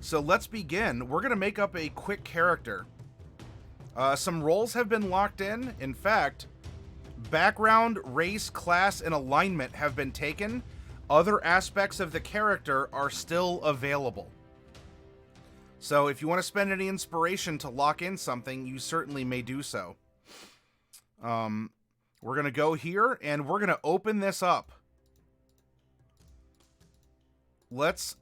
So let's begin. We're going to make up a quick character. Some roles have been locked in. In fact, background, race, class, and alignment have been taken. Other aspects of the character are still available. So if you want to spend any inspiration to lock in something, you certainly may do so. We're going to go here, and we're going to open this up. Let's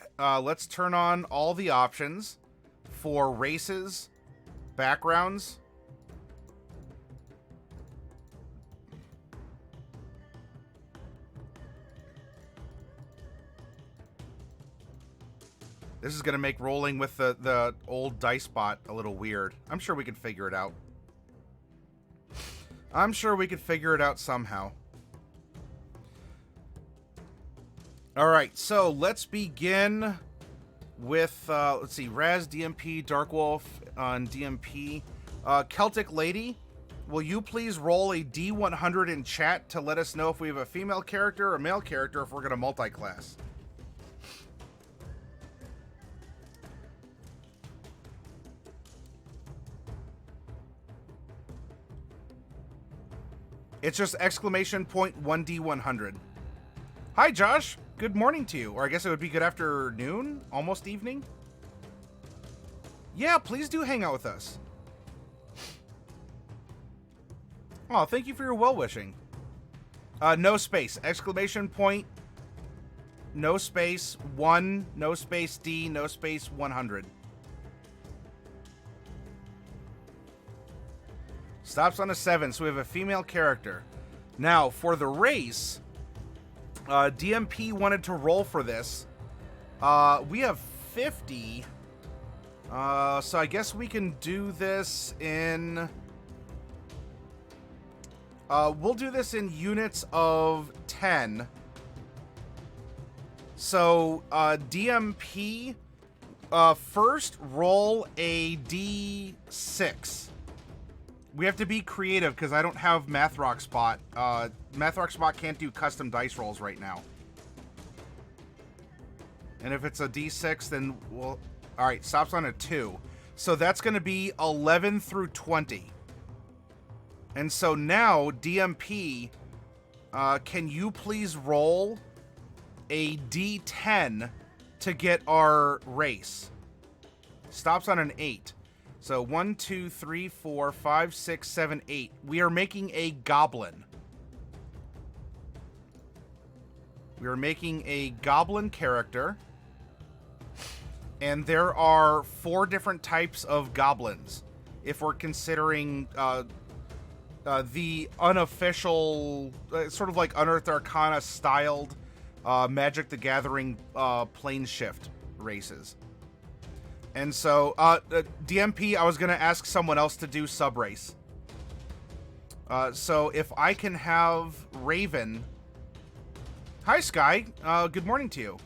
turn on all the options for races, backgrounds. This is going to make rolling with the old dice bot a little weird. I'm sure we can figure it out. I'm sure we could figure it out somehow. Alright, so let's begin with, let's see, Raz, DMP, Darkwolf on DMP. Celtic Lady, will you please roll a D100 in chat to let us know if we have a female character or a male character if we're going to multi-class? It's just exclamation point 1D100. Hi, Josh. Good morning to you. Or I guess it would be good afternoon? Almost evening? Yeah, please do hang out with us. Oh, thank you for your well-wishing. No space. Exclamation point. No space. 1. No space D. No space 100. Stops on a 7, so we have a female character. Now, for the race, DMP wanted to roll for this. We have 50. So I guess we can do this in... we'll do this in units of 10. So, DMP, first roll a D6. We have to be creative because I don't have Mathrock Spot. Mathrock Spot can't do custom dice rolls right now. And if it's a D6, then we'll... Alright, stops on a 2. So that's going to be 11 through 20. And so now, DMP, can you please roll a D10 to get our race? Stops on an 8. So 1, 2, 3, 4, 5, 6, 7, 8. We are making a goblin. We are making a goblin character. And there are 4 different types of goblins. If we're considering the unofficial, sort of like Unearthed Arcana styled Magic the Gathering plane shift races. And so, DMP, I was going to ask someone else to do sub-race. So, if I can have Raven... Hi, Sky. Good morning to you.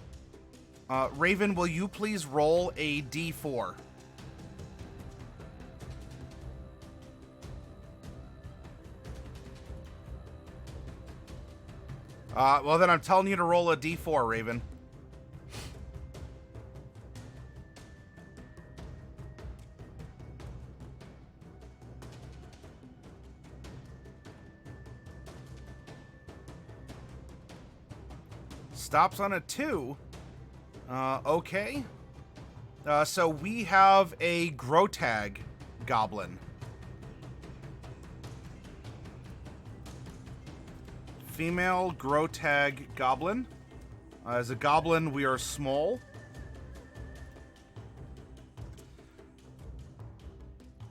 Raven, will you please roll a D4? Well, then I'm telling you to roll a D4, Raven. Stops on a 2. Okay. So we have a Grotag goblin. Female Grotag goblin. As a goblin, we are small.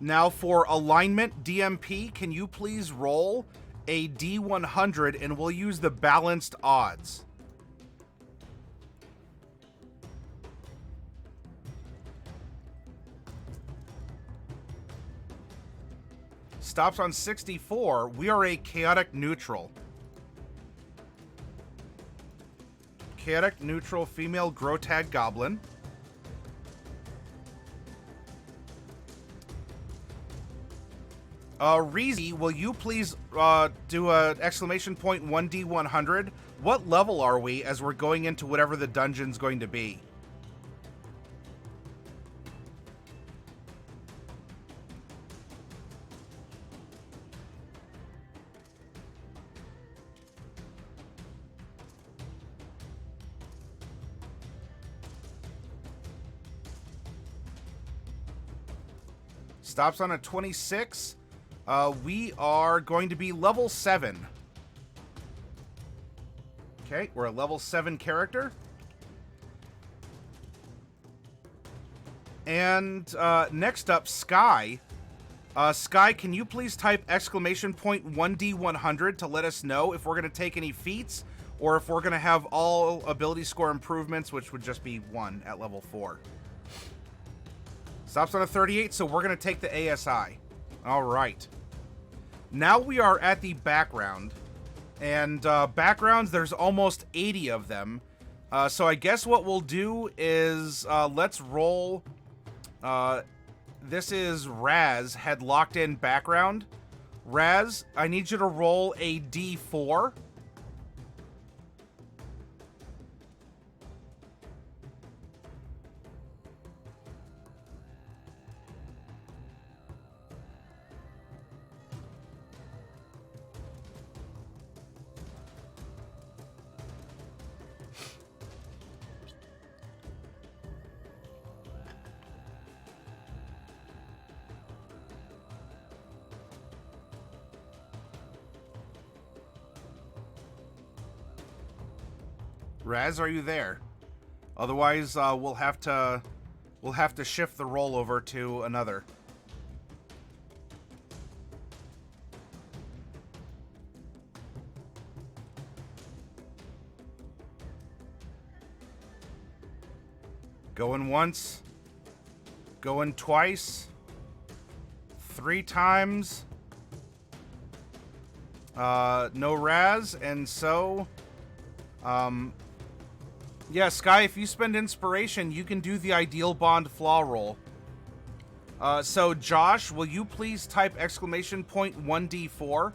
Now for alignment, DMP, can you please roll a D100 and we'll use the balanced odds. Stops on 64. We are a chaotic neutral. Chaotic neutral female Grotag goblin. Reezy, will you please do a exclamation point 1D100? What level are we as we're going into whatever the dungeon's going to be? Stops on a 26. We are going to be level 7. Okay, we're a level 7 character. And next up, Sky. Sky, can you please type exclamation point 1D100 to let us know if we're going to take any feats or if we're going to have all ability score improvements, which would just be 1 at level 4. Stops on a 38, so we're going to take the ASI. All right. Now we are at the background. And backgrounds, there's almost 80 of them. So I guess what we'll do is let's roll... this is Raz, had locked in background. Raz, I need you to roll a D4. Raz, are you there? Otherwise, we'll have to shift the roll over to another. Going once, going twice, 3 times. No Raz, and so, yeah, Sky, if you spend inspiration, you can do the ideal bond flaw roll. So, Josh, will you please type exclamation point 1D4?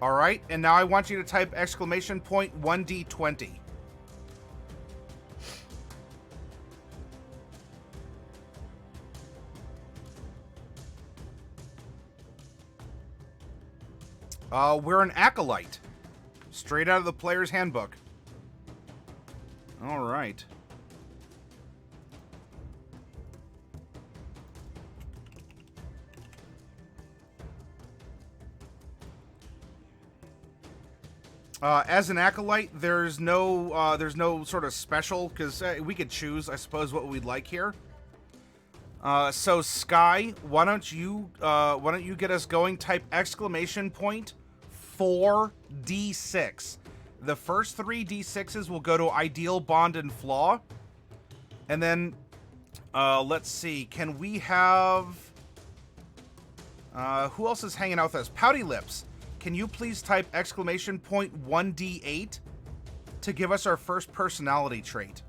All right, and now I want you to type exclamation point 1D20. We're an Acolyte. Straight out of the player's handbook. All right. As an Acolyte, there's no sort of special, because we could choose, I suppose, what we'd like here. So Sky, why don't you get us going? Type exclamation point 4D6. The first 3 D6s will go to ideal, bond, and flaw. And then, let's see, can we have... who else is hanging out with us? Pouty Lips. Can you please type exclamation point 1D8 to give us our first personality trait?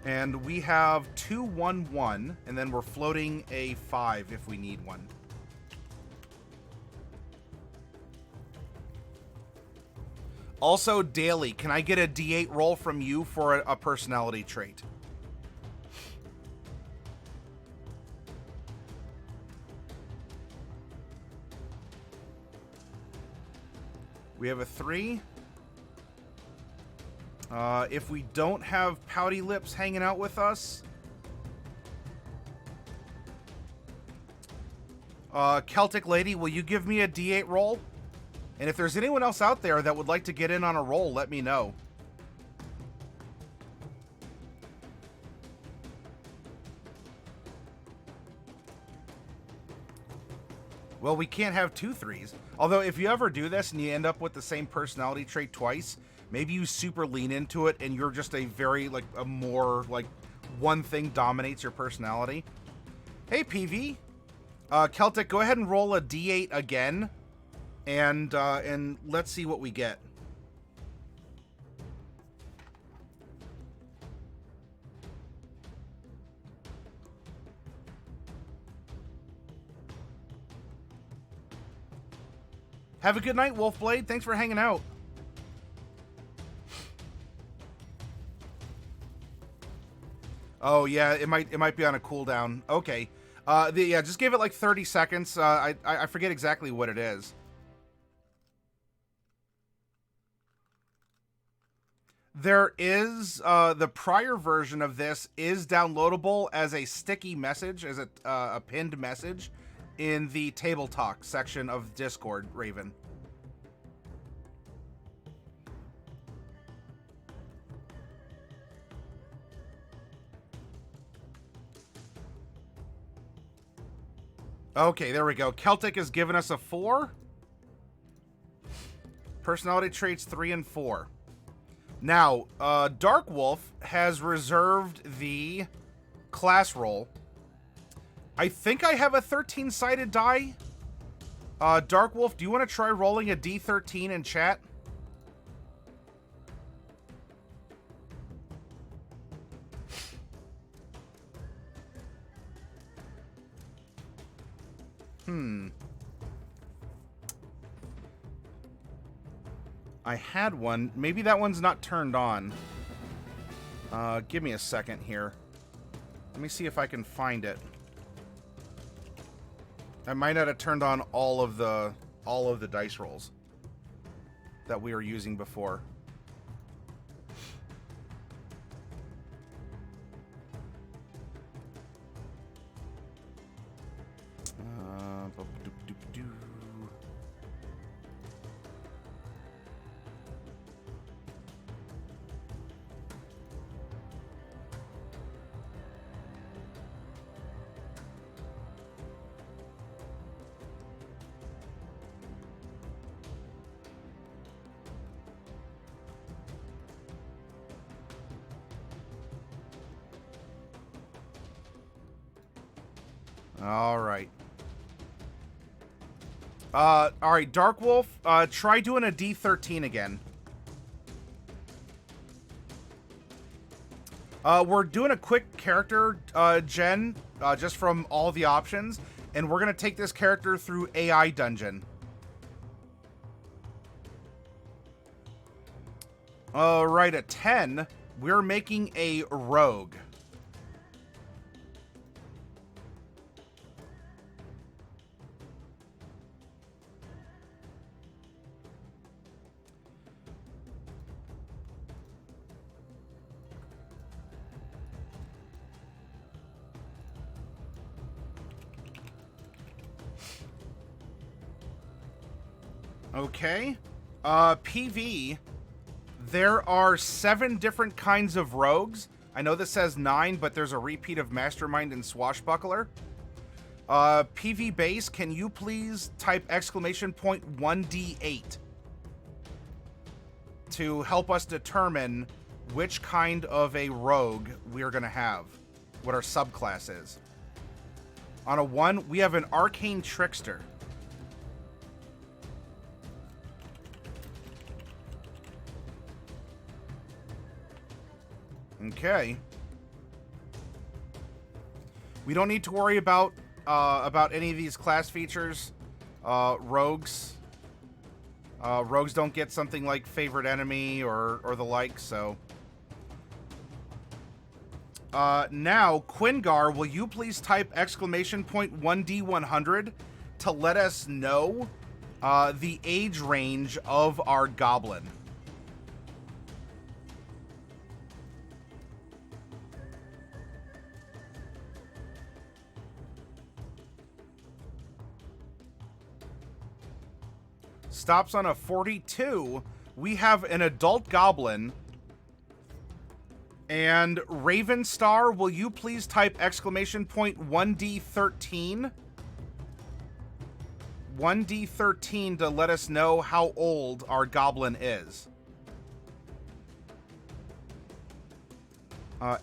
And we have 2-1-1, and then we're floating a 5 if we need one. Also, Daily, can I get a D8 roll from you for a personality trait? We have a 3. If we don't have Pouty Lips hanging out with us... Celtic Lady, will you give me a D8 roll? And if there's anyone else out there that would like to get in on a roll, let me know. Well, we can't have 2 3s. Although, if you ever do this and you end up with the same personality trait twice, maybe you super lean into it and you're just a very, like, a more, like, one thing dominates your personality. Hey, PV. Celtic, go ahead and roll a D8 again. And let's see what we get. Have a good night, Wolfblade. Thanks for hanging out. Oh yeah, it might be on a cooldown. Okay. Yeah, just give it like 30 seconds. I forget exactly what it is. There is, the prior version of this is downloadable as a sticky message, as a pinned message in the Table Talk section of Discord, Raven. Okay, there we go. Celtic has given us a 4. Personality traits 3 and 4. Now, Dark Wolf has reserved the class roll. I think I have a 13-sided die. Dark Wolf, do you want to try rolling a D13 in chat? I had one. Maybe that one's not turned on. Give me a second here. Let me see if I can find it. I might not have turned on all of the dice rolls that we were using before. Alright, Dark Wolf, try doing a D13 again. We're doing a quick character gen, just from all the options, and we're going to take this character through AI Dungeon. Alright, at 10, we're making a rogue. Okay. PV. There are 7 different kinds of rogues. I know this says 9, but there's a repeat of Mastermind and Swashbuckler. PV base, can you please type exclamation point 1D8 to help us determine which kind of a rogue we're going to have, what our subclass is. On a 1, we have an Arcane Trickster. Okay. We don't need to worry about any of these class features. Rogues. Rogues don't get something like favorite enemy or the like, so. Now, Quingar, will you please type exclamation point 1D100 to let us know the age range of our goblin? Stops on a 42. We have an adult goblin. And Ravenstar, will you please type exclamation point 1D13? 1D13 to let us know how old our goblin is.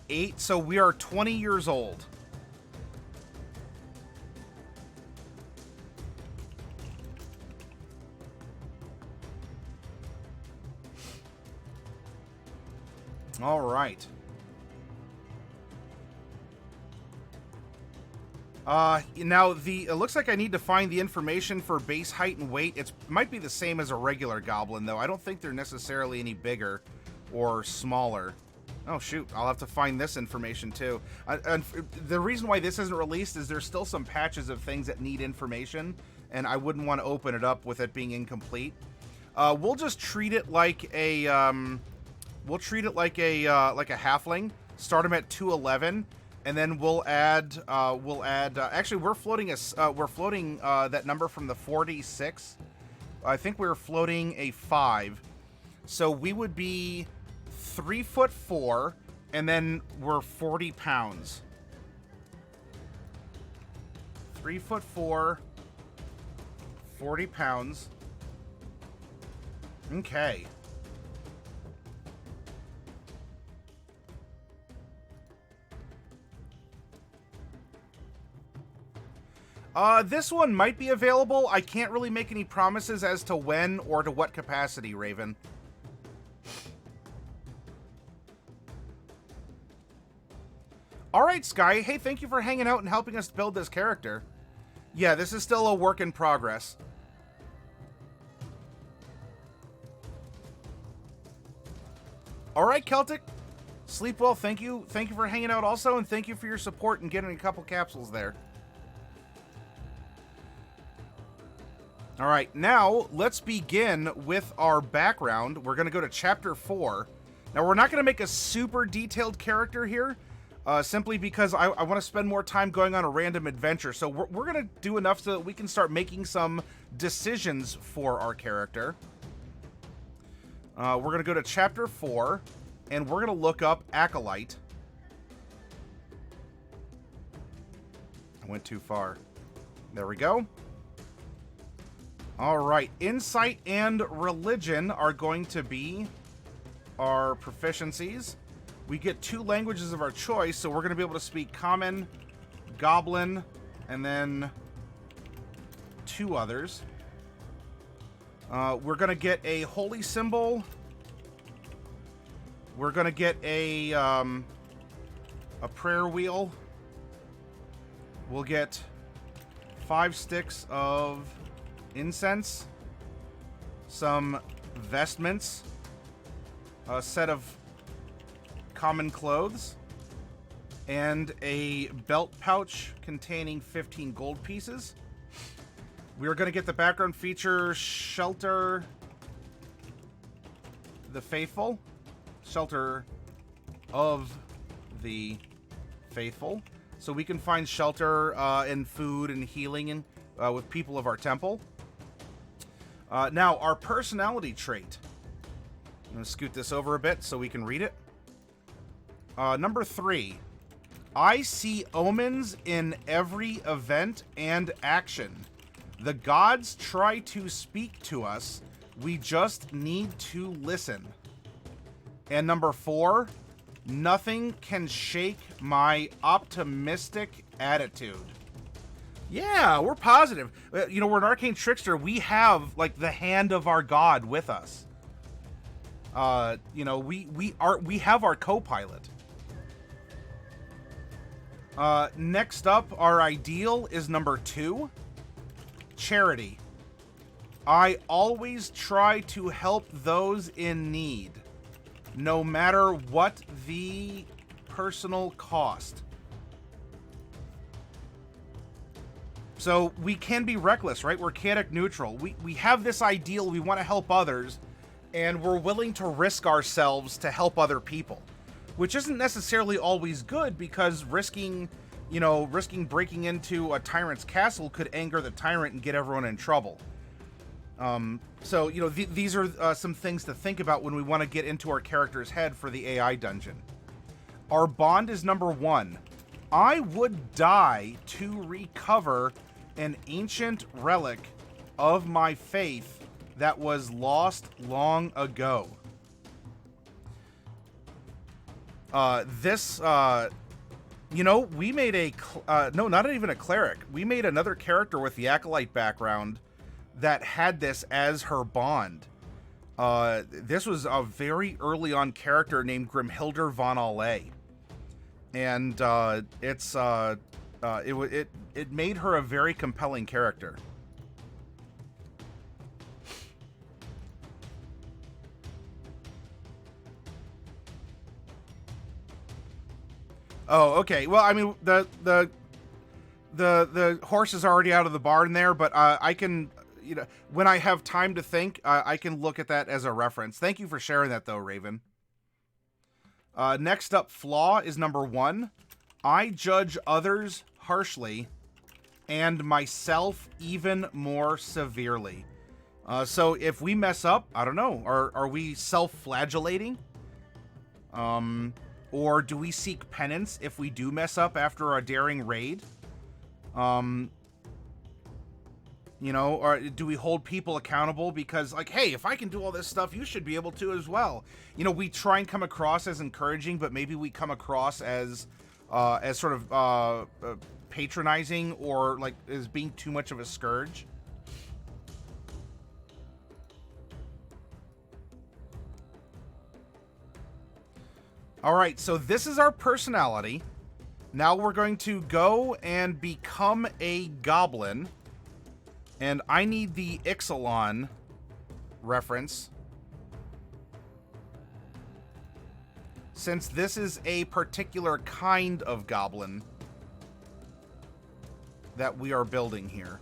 8, so we are 20 years old. All right. Now it looks like I need to find the information for base height and weight. It might be the same as a regular goblin, though. I don't think they're necessarily any bigger or smaller. Oh, shoot. I'll have to find this information, too. And the reason why this isn't released is there's still some patches of things that need information, and I wouldn't want to open it up with it being incomplete. We'll just treat it like a, we'll treat it like a halfling. Start them at 211, and then we'll add, actually, we're floating that number from the 46. I think we're floating a 5. So we would be 3'4", and then we're 40 pounds. 3'4", 40 pounds. Okay. This one might be available. I can't really make any promises as to when or to what capacity, Raven. All right, Sky. Hey, thank you for hanging out and helping us build this character. Yeah, this is still a work in progress. All right, Celtic. Sleep well. Thank you. Thank you for hanging out also, and thank you for your support and getting a couple capsules there. All right, now let's begin with our background. We're going to go to Chapter 4. Now, we're not going to make a super detailed character here, simply because I want to spend more time going on a random adventure. So we're going to do enough so that we can start making some decisions for our character. We're going to go to Chapter 4, and we're going to look up Acolyte. I went too far. There we go. All right, Insight and Religion are going to be our proficiencies. We get 2 languages of our choice, so we're going to be able to speak Common, Goblin, and then 2 others. We're going to get a Holy Symbol. We're going to get a Prayer Wheel. We'll get 5 sticks of incense, some vestments, a set of common clothes, and a belt pouch containing 15 gold pieces. We're going to get the background feature Shelter the Faithful. Shelter of the Faithful. So we can find shelter and food and healing with people of our temple. Now, our personality trait. I'm going to scoot this over a bit so we can read it. Number 3. I see omens in every event and action. The gods try to speak to us. We just need to listen. And number 4. Nothing can shake my optimistic attitude. Yeah, we're positive. You know, we're an Arcane Trickster. We have, like, the hand of our god with us. You know, we have our co-pilot. Next up, our ideal is number 2. Charity. I always try to help those in need, no matter what the personal cost. So we can be reckless, right? We're chaotic neutral. We have this ideal, we want to help others, and we're willing to risk ourselves to help other people, which isn't necessarily always good, because risking breaking into a tyrant's castle could anger the tyrant and get everyone in trouble. So, you know, these are some things to think about when we want to get into our character's head for the AI dungeon. Our bond is number 1. I would die to recover an ancient relic of my faith that was lost long ago. You know, we made no, not even a cleric. We made another character with the Acolyte background that had this as her bond. This was a very early on character named Grimhilder von Allay. And it made her a very compelling character. Oh, okay. Well, I mean, the horse is already out of the barn there, but I can, you know, when I have time to think, I can look at that as a reference. Thank you for sharing that, though, Raven. Next up, Flaw is number 1. I judge others harshly and myself even more severely. So if we mess up, I don't know, are we self-flagellating? Or do we seek penance if we do mess up after a daring raid? You know, or do we hold people accountable because, like, hey, if I can do all this stuff, you should be able to as well. You know, we try and come across as encouraging, but maybe we come across as sort of patronizing or like as being too much of a scourge. All right, so this is our personality. Now we're going to go and become a goblin. And I need the Ixalan reference. Since this is a particular kind of goblin that we are building here.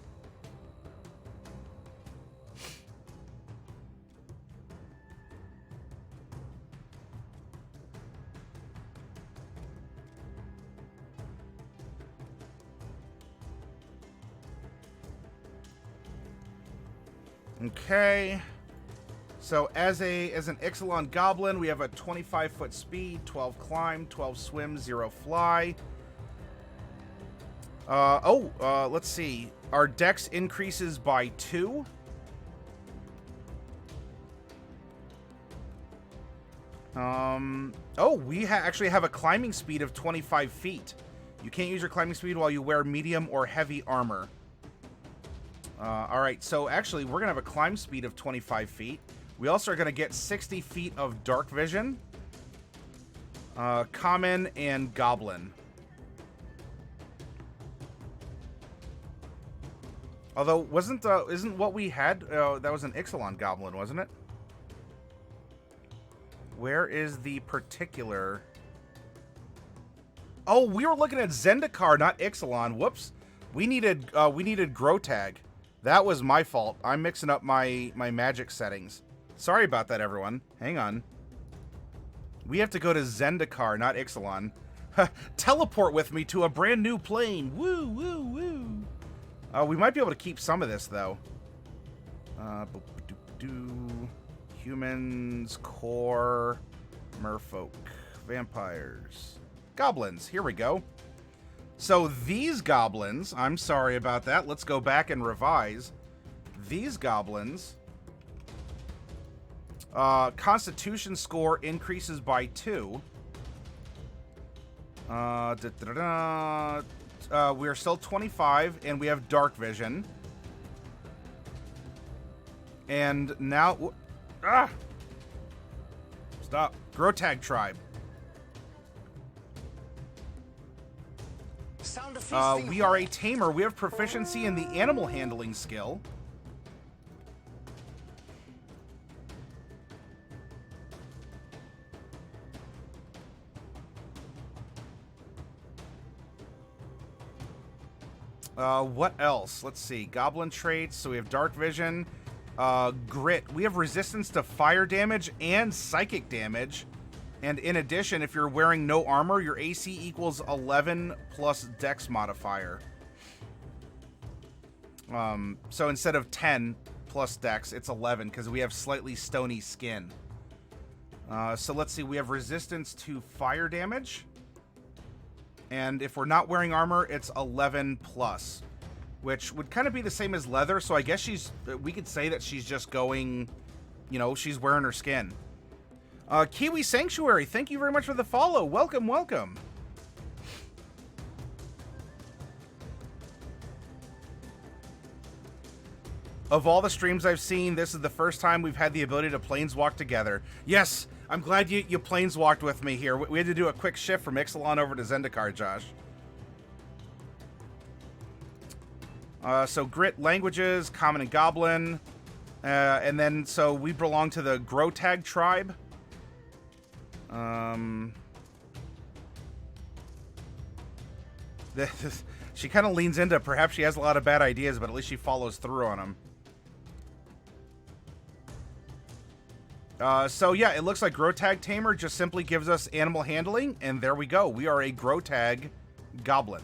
Okay, so as an Ixalan goblin, we have a 25-foot speed, 12 climb, 12 swim, 0 fly. Let's see. Our dex increases by 2. We actually have a climbing speed of 25 feet. You can't use your climbing speed while you wear medium or heavy armor. Alright, so actually, we're going to have a climb speed of 25 feet. We also are going to get 60 feet of dark vision. Common and goblin. Although, isn't what we had, that was an Ixalan goblin, wasn't it? Where is the particular... Oh, we were looking at Zendikar, not Ixalan. Whoops. We needed Grotag. That was my fault. I'm mixing up my magic settings. Sorry about that, everyone. Hang on. We have to go to Zendikar, not Ixalan. Teleport with me to a brand new plane. Woo, woo, woo. We might be able to keep some of this, though. Humans, core, merfolk, vampires, goblins. Here we go. So these goblins, I'm sorry about that. Let's go back and revise. These goblins, Constitution score increases by 2. We are still 25, and we have dark vision. And now, stop. Grotag tribe. We are a tamer. We have proficiency in the animal handling skill. What else? Let's see. Goblin traits. So we have dark vision. Grit. We have resistance to fire damage and psychic damage. And in addition, if you're wearing no armor, your AC equals 11 plus dex modifier. So instead of 10 plus dex, it's 11 because we have slightly stony skin. So let's see. We have resistance to fire damage. And if we're not wearing armor, it's 11 plus, which would kind of be the same as leather. So I guess we could say that she's just going, you know, she's wearing her skin. Kiwi Sanctuary, thank you very much for the follow. Welcome, welcome. Of all the streams I've seen, this is the first time we've had the ability to planeswalk together. Yes, I'm glad you planeswalked with me here. We had to do a quick shift from Ixalan over to Zendikar, Josh. So Grit, languages, Common and Goblin. And then, so we belong to the Grotag tribe. She kind of leans into, perhaps she has a lot of bad ideas, but at least she follows through on them. So yeah, it looks like Grotag Tamer just simply gives us animal handling, and there we go. We are a Grotag Goblin.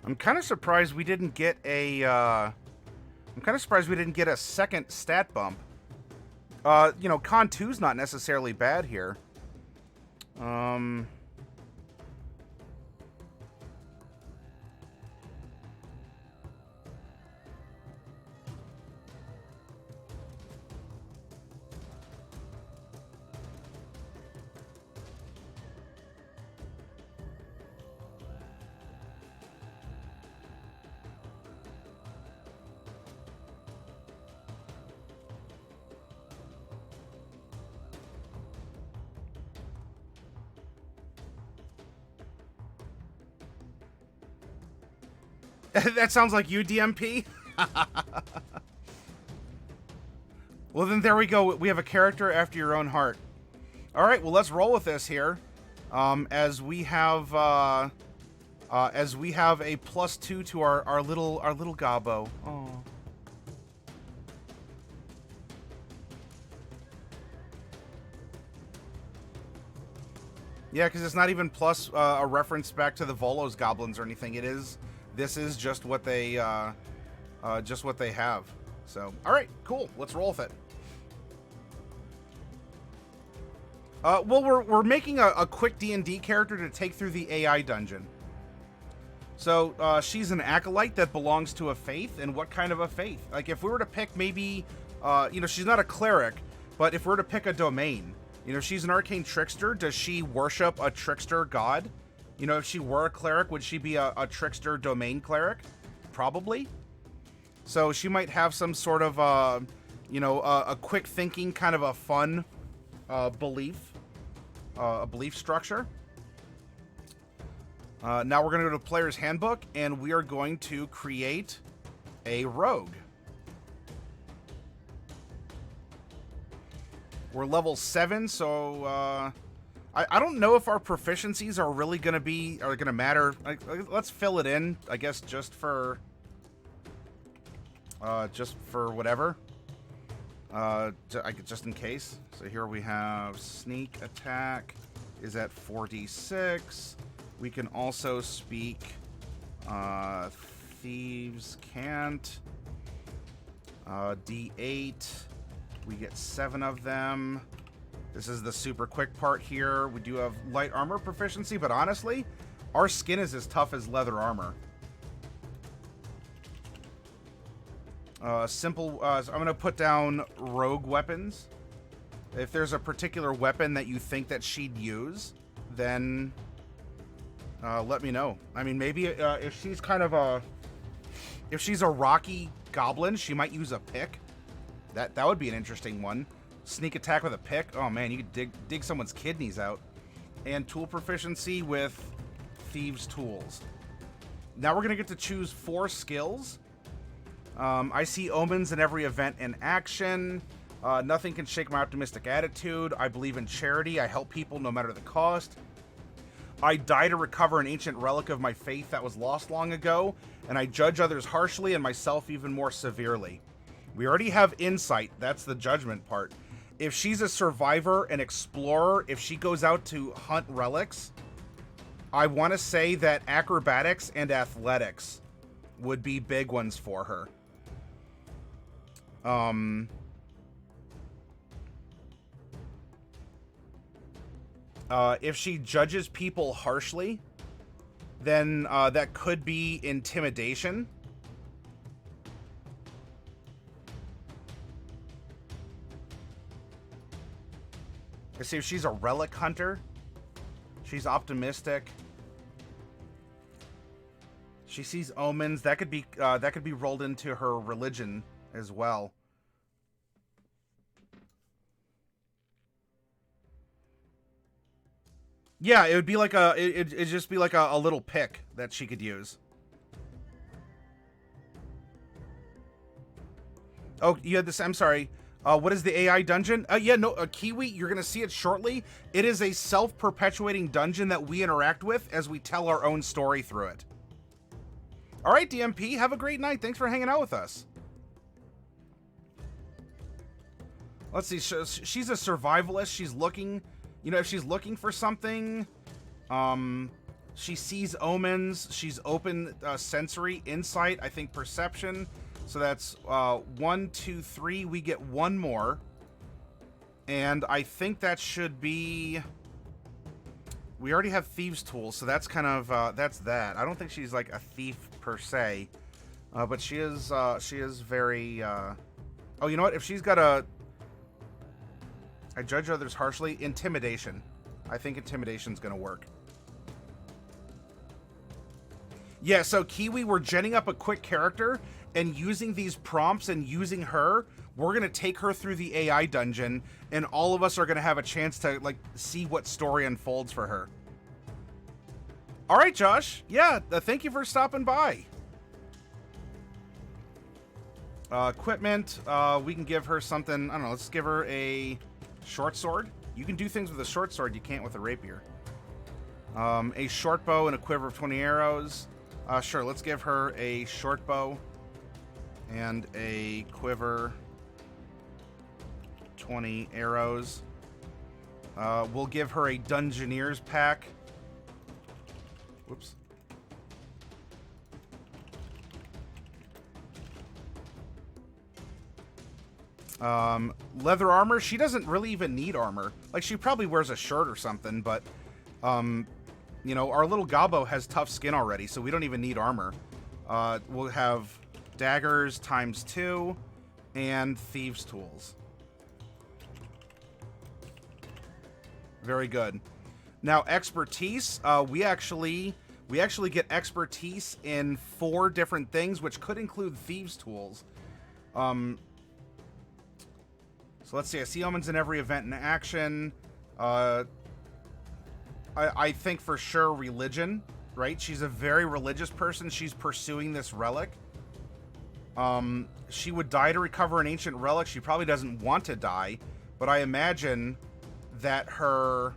I'm kind of surprised we didn't get a. I'm kind of surprised we didn't get a second stat bump. You know, Con 2's not necessarily bad here. That sounds like you, DMP. Well, then there we go. We have a character after your own heart. All right, well, let's roll with this here. As we have a +2 to our little gobbo. Oh. Yeah, because it's not even plus a reference back to the Volos goblins or anything. This is just what they have. So, all right, cool. Let's roll with it. Well, we're making a quick D&D character to take through the AI dungeon. So, she's an acolyte that belongs to a faith, and what kind of a faith? Like, if we were to pick maybe, you know, she's not a cleric, but if we were to pick a domain, you know, she's an arcane trickster. Does she worship a trickster god? You know, if she were a cleric, would she be a trickster domain cleric? Probably. So she might have some sort of, you know, a quick thinking, kind of a fun belief structure. Now we're going to go to Player's Handbook, and we are going to create a rogue. We're level 7, so I don't know if our proficiencies are really going to matter. Let's fill it in, I guess, just for whatever. Just in case. So here we have sneak attack is at 4d6. We can also speak thieves can't. D8. We get 7 of them. This is the super quick part here. We do have light armor proficiency, but honestly, our skin is as tough as leather armor. Simple, so I'm going to put down rogue weapons. If there's a particular weapon that you think that she'd use, then let me know. I mean, maybe if she's kind of if she's a rocky goblin, she might use a pick. That would be an interesting one. Sneak attack with a pick. Oh man, you could dig someone's kidneys out. And tool proficiency with thieves' tools. Now we're gonna get to choose 4 skills. I see omens in every event and action. Nothing can shake my optimistic attitude. I believe in charity. I help people no matter the cost. I die to recover an ancient relic of my faith that was lost long ago, and I judge others harshly and myself even more severely. We already have insight. That's the judgment part. If she's a survivor, an explorer, if she goes out to hunt relics, I want to say that acrobatics and athletics would be big ones for her. If she judges people harshly, then that could be intimidation. Let's see if she's a relic hunter. She's optimistic. She sees omens. That could be rolled into her religion as well. Yeah, it would be like it'd just be like a little pick that she could use. Oh, you had this. I'm sorry. What is the AI dungeon? Yeah, no, Kiwi, you're going to see it shortly. It is a self-perpetuating dungeon that we interact with as we tell our own story through it. All right, DMP, have a great night. Thanks for hanging out with us. Let's see. She's a survivalist. She's looking, you know, if she's looking for something, she sees omens. She's open sensory, insight, I think perception. So that's 1, 2, 3. We get one more. And I think that should be... We already have Thieves' Tools, so that's kind of... that's that. I don't think she's like a thief per se. But she is very... Oh, you know what? If she's got a... I judge others harshly. Intimidation. I think Intimidation's going to work. Yeah, so Kiwi, we're genning up a quick character... And using these prompts and using her, we're going to take her through the AI dungeon, and all of us are going to have a chance to, like, see what story unfolds for her. All right, Josh. Yeah, thank you for stopping by. Equipment, we can give her something, I don't know, let's give her a short sword. You can do things with a short sword you can't with a rapier. A short bow and a quiver of 20 arrows. Sure, let's give her a short bow. And a quiver, 20 arrows. We'll give her a Dungeoneer's pack. Whoops. Leather armor. She doesn't really even need armor. Like, she probably wears a shirt or something, but, you know, our little Gobbo has tough skin already, so we don't even need armor. We'll have... daggers ×2 and Thieves' Tools. Very good. Now expertise, we actually get expertise in 4 different things, which could include Thieves' Tools. So let's see. I see omens in every event and action. I think for sure religion, right? She's a very religious person. She's pursuing this relic. She would die to recover an ancient relic. She probably doesn't want to die, but I imagine that her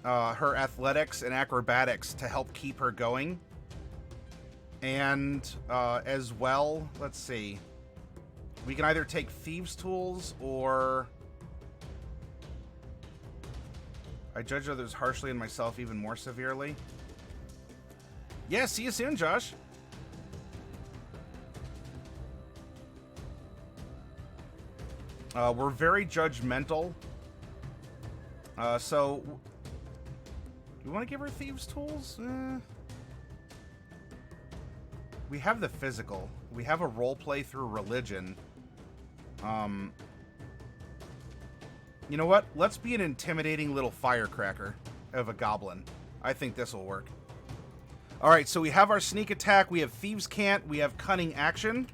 athletics and acrobatics to help keep her going. And as well, let's see. We can either take Thieves' Tools or... I judge others harshly and myself even more severely. Yeah, see you soon, Josh. We're very judgmental. So... You want to give her Thieves' Tools? We have the physical. We have a roleplay through religion. You know what? Let's be an intimidating little firecracker of a goblin. I think this will work. Alright, so we have our sneak attack. We have Thieves' Cant. We have Cunning Action.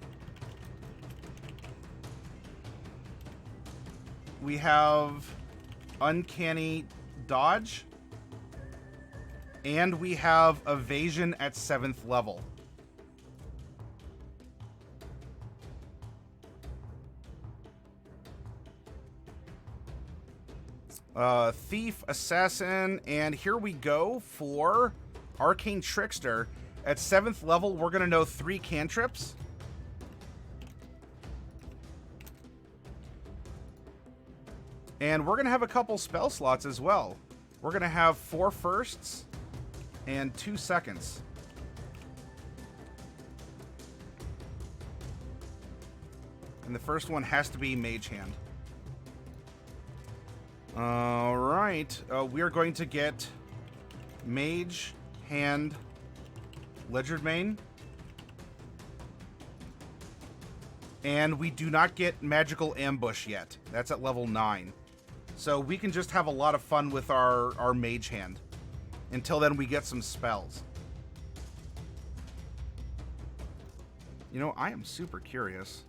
We have Uncanny Dodge. And we have Evasion at 7th level. Thief, Assassin, and here we go for Arcane Trickster. At 7th level, we're going to know 3 cantrips. And we're going to have a couple spell slots as well. We're going to have 4 firsts and 2 seconds. And the first one has to be Mage Hand. Alright, we are going to get Mage Hand Legerdmain. And we do not get Magical Ambush yet. That's at level 9. So we can just have a lot of fun with our Mage Hand. Until then, we get some spells. You know, I am super curious.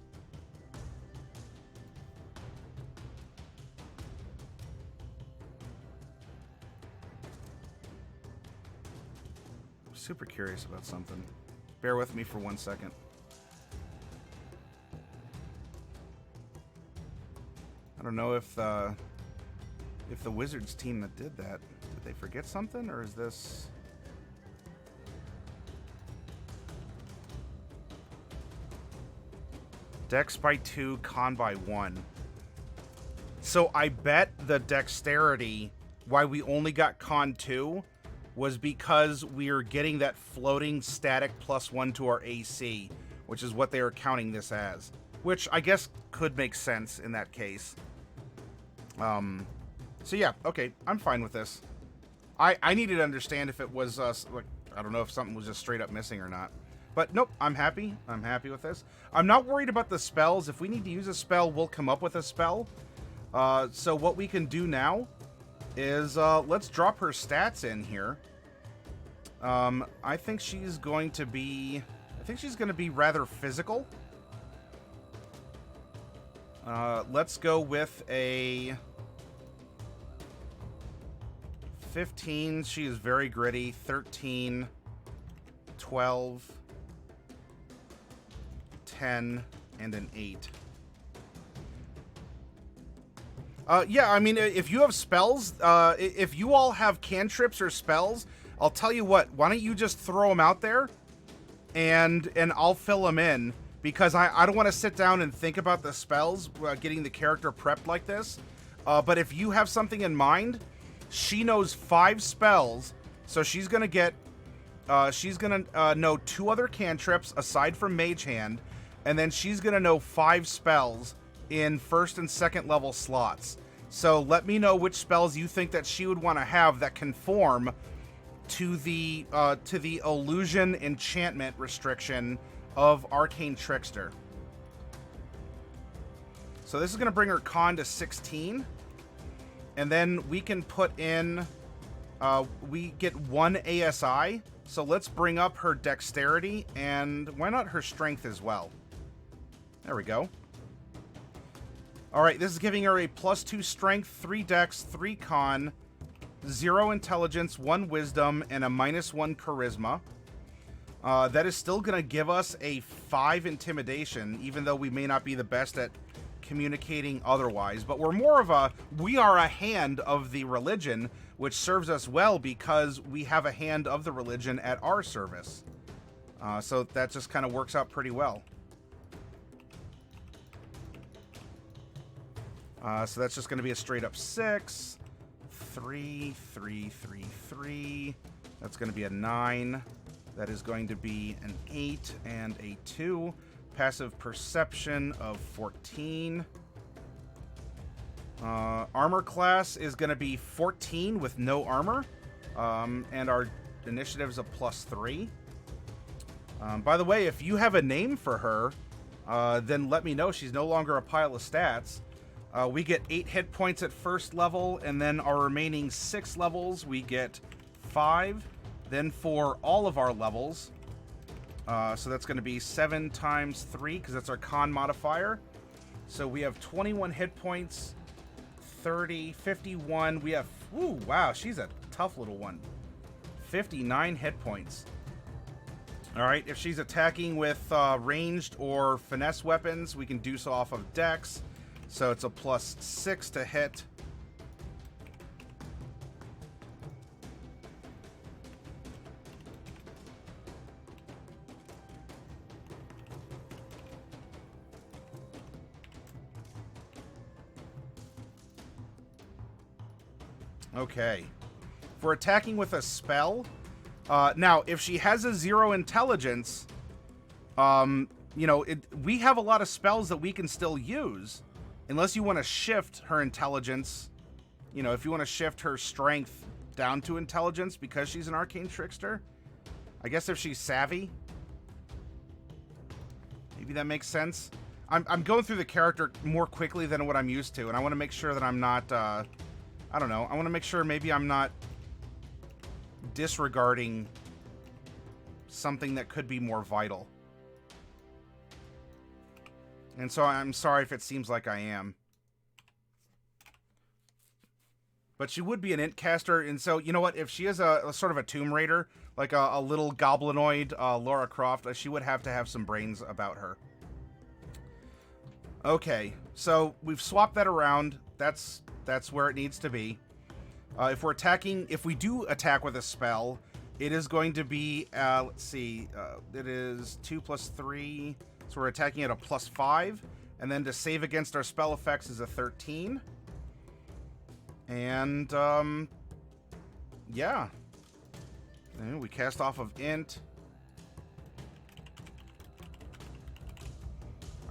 I'm super curious about something. Bear with me for 1 second. I don't know if the Wizards team that did that, did they forget something, or is this... Dex by 2, con by 1. So I bet the dexterity, why we only got con 2, was because we're getting that floating static +1 to our AC, which is what they are counting this as. Which I guess could make sense in that case. So yeah, okay, I'm fine with this. I needed to understand if it was, like, I don't know if something was just straight up missing or not. But nope, I'm happy. I'm happy with this. I'm not worried about the spells. If we need to use a spell, we'll come up with a spell. So what we can do now is, let's drop her stats in here. I think she's going to be rather physical. Let's go with a 15. She is very gritty. 13, 12, 10, and an 8. Yeah, I mean, if you have spells, if you all have cantrips or spells, I'll tell you what, why don't you just throw them out there, and I'll fill them in, because I don't want to sit down and think about the spells, getting the character prepped like this. But if you have something in mind, she knows 5 spells, so she's gonna get, know 2 other cantrips aside from Mage Hand, and then she's gonna know 5 spells in 1st and 2nd level slots. So let me know which spells you think that she would want to have that conform to the illusion enchantment restriction of Arcane Trickster. So this is going to bring her con to 16. And then we can put in, we get 1 ASI. So let's bring up her dexterity, and why not her strength as well? There we go. Alright, this is giving her a +2 strength, 3 dex, 3 con, 0 intelligence, 1 wisdom, and a -1 charisma. That is still going to give us a 5 intimidation, even though we may not be the best at communicating otherwise. But we are a hand of the religion, which serves us well because we have a hand of the religion at our service. So that just kind of works out pretty well. So that's just going to be a straight up 6, 3, 3, 3, 3. That's going to be a 9. That is going to be an 8 and a 2. Passive perception of 14. Armor class is going to be 14 with no armor. And our initiative is a +3. By the way, if you have a name for her, then let me know. She's no longer a pile of stats. We get 8 hit points at 1st level, and then our remaining 6 levels, we get 5. Then for all of our levels, so that's going to be 7 times 3, because that's our con modifier. So we have 21 hit points, 30, 51. We have, ooh, wow, she's a tough little one. 59 hit points. All right, if she's attacking with ranged or finesse weapons, we can do so off of dex. So it's a +6 to hit. Okay. For attacking with a spell, now, if she has a 0 intelligence, you know, we have a lot of spells that we can still use. Unless you want to shift her intelligence, you know, if you want to shift her strength down to intelligence because she's an Arcane Trickster. I guess if she's savvy, maybe that makes sense. I'm going through the character more quickly than what I'm used to, and I want to make sure that I'm not, I don't know, I want to make sure maybe I'm not disregarding something that could be more vital. And so I'm sorry if it seems like I am. But she would be an int caster, and so, you know what? If she is a sort of a Tomb Raider, like a little goblinoid Lara Croft, she would have to have some brains about her. Okay, so we've swapped that around. That's where it needs to be. If we're attacking, if we do attack with a spell, it is going to be, let's see, it is 2 plus 3, so we're attacking at a plus 5, and then to save against our spell effects is a 13. And, yeah. And we cast off of int.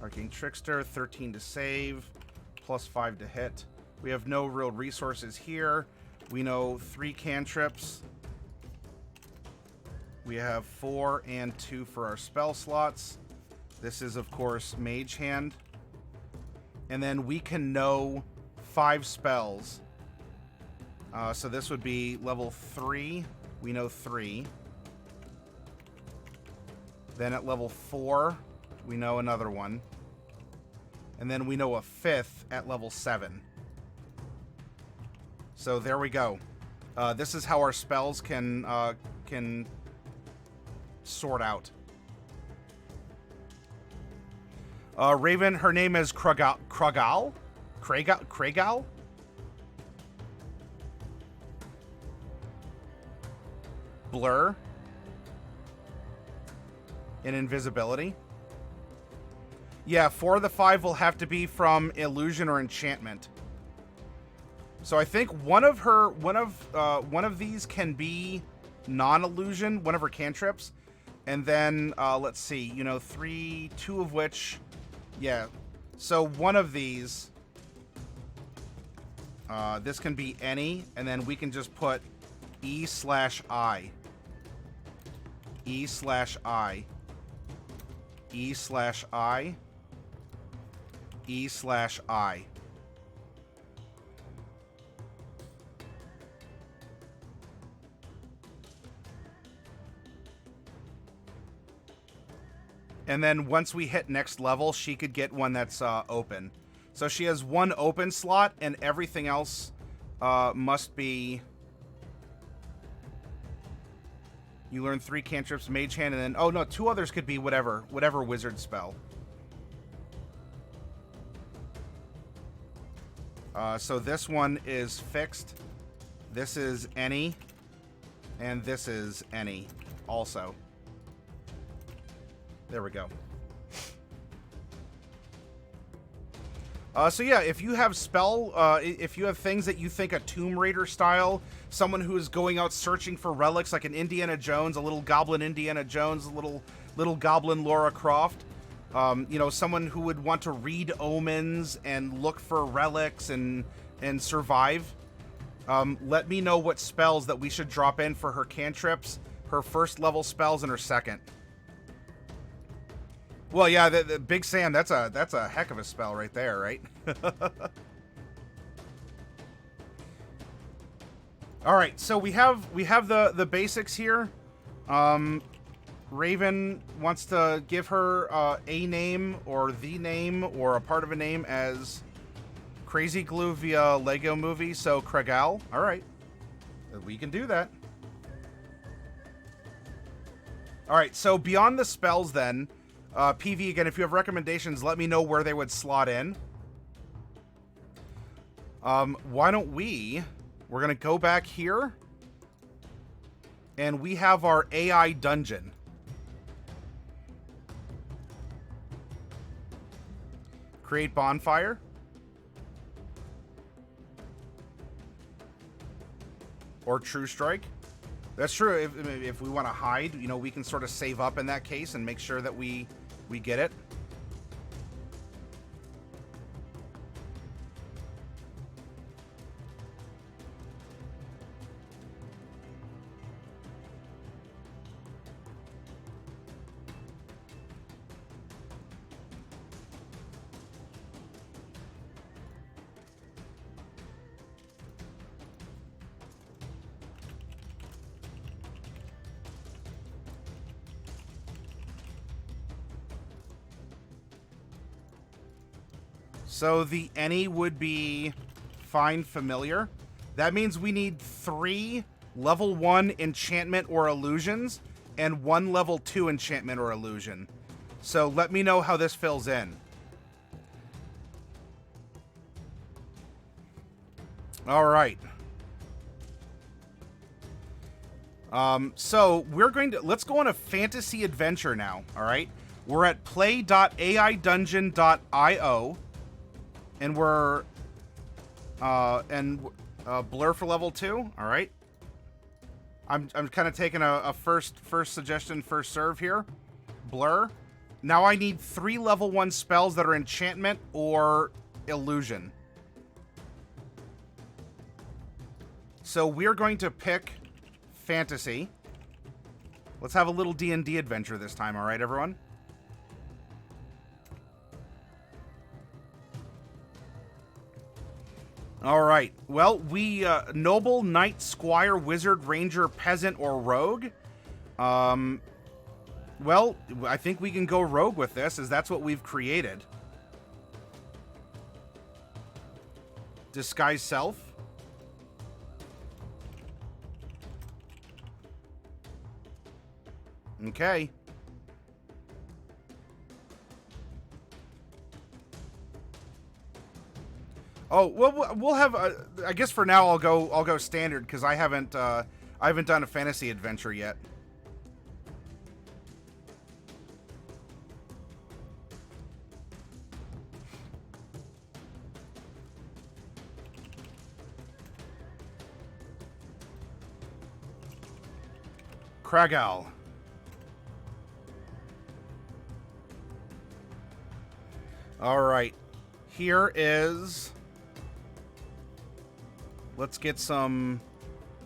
Arcane Trickster, 13 to save, plus 5 to hit. We have no real resources here. We know 3 cantrips. We have 4 and 2 for our spell slots. This is, of course, Mage Hand. And then we can know 5 spells. So this would be level 3. We know 3. Then at level 4, we know another one. And then we know a 5th at level 7. So there we go. This is how our spells can sort out. Raven, her name is Kra'gal? Kra'gal? Blur. And invisibility. Yeah, 4 of the 5 will have to be from illusion or enchantment. So I think one of these can be non-illusion, one of her cantrips. And then, let's see, 2 of which, yeah. So one of these, this can be any, and then we can just put E/I. E/I. E/I. E/I. And then once we hit next level, she could get one that's open. So she has 1 open slot, and everything else must be... You learn 3 cantrips, Mage Hand, and then... Oh, no, 2 others could be whatever wizard spell. So this one is fixed. This is any. And this is any also. There we go. So yeah, if you have if you have things that you think a Tomb Raider style, someone who is going out searching for relics like an Indiana Jones, a little goblin Indiana Jones, a little goblin Lara Croft, someone who would want to read omens and look for relics and survive, let me know what spells that we should drop in for her cantrips, her first level spells, and her second. Well, yeah, the Big Sam, that's a heck of a spell right there, right? All right, so we have the basics here. Raven wants to give her a name or the name or a part of a name as Crazy Glue via Lego Movie, so Kra'gal. All right, we can do that. All right, so beyond the spells then, PV, again, if you have recommendations, let me know where they would slot in. Why don't we're going to go back here, and we have our AI dungeon. Create bonfire. Or True Strike. That's true. If we want to hide, we can sort of save up in that case and make sure that we get it. So the any would be find familiar. That means we need 3 level 1 enchantment or illusions and 1 level 2 enchantment or illusion. So let me know how this fills in. All right. So we're going to, let's go on a fantasy adventure now. All right. We're at play.aidungeon.io and we're, Blur for level 2. All right. I'm kind of taking a first suggestion, first serve here. Blur. Now I need 3 level 1 spells that are enchantment or illusion. So we're going to pick fantasy. Let's have a little D&D adventure this time, all right, everyone? All right. Well, we noble, knight, squire, wizard, ranger, peasant, or rogue. Well, I think we can go rogue with this, as that's what we've created. Disguise self. Okay. Oh, well, we'll have. I guess for now, I'll go standard because I haven't done a fantasy adventure yet. Kra'gal. All right, here is. Let's get some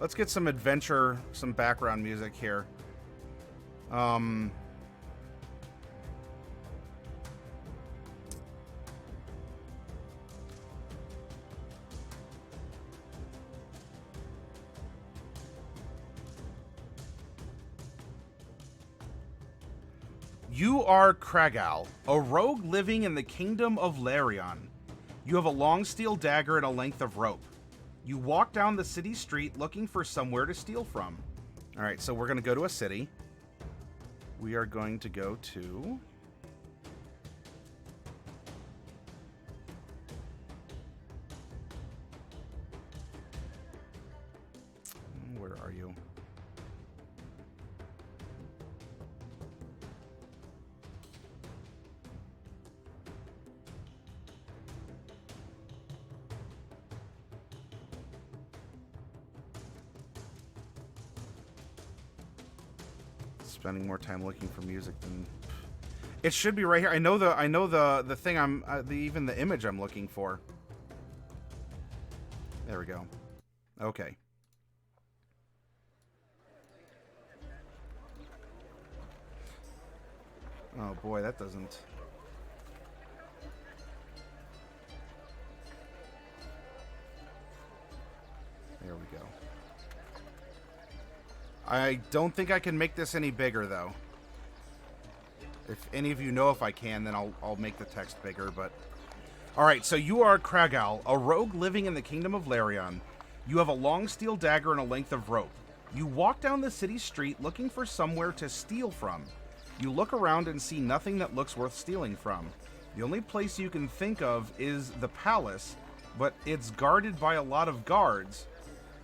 adventure, some background music here. You are Kra'gal, a rogue living in the kingdom of Larion. You have a long steel dagger and a length of rope. You walk down the city street looking for somewhere to steal from. All right, so we're going to go to a city. We are going to go to... Where are you? Spending more time looking for music than it should be right here. I know the thing I'm even the image I'm looking for. There we go. Okay. Oh boy, that doesn't. There we go. I don't think I can make this any bigger, though. If any of you know if I can, then I'll make the text bigger, but... Alright, so you are Kra'gal, a rogue living in the kingdom of Larion. You have a long steel dagger and a length of rope. You walk down the city street looking for somewhere to steal from. You look around and see nothing that looks worth stealing from. The only place you can think of is the palace, but it's guarded by a lot of guards,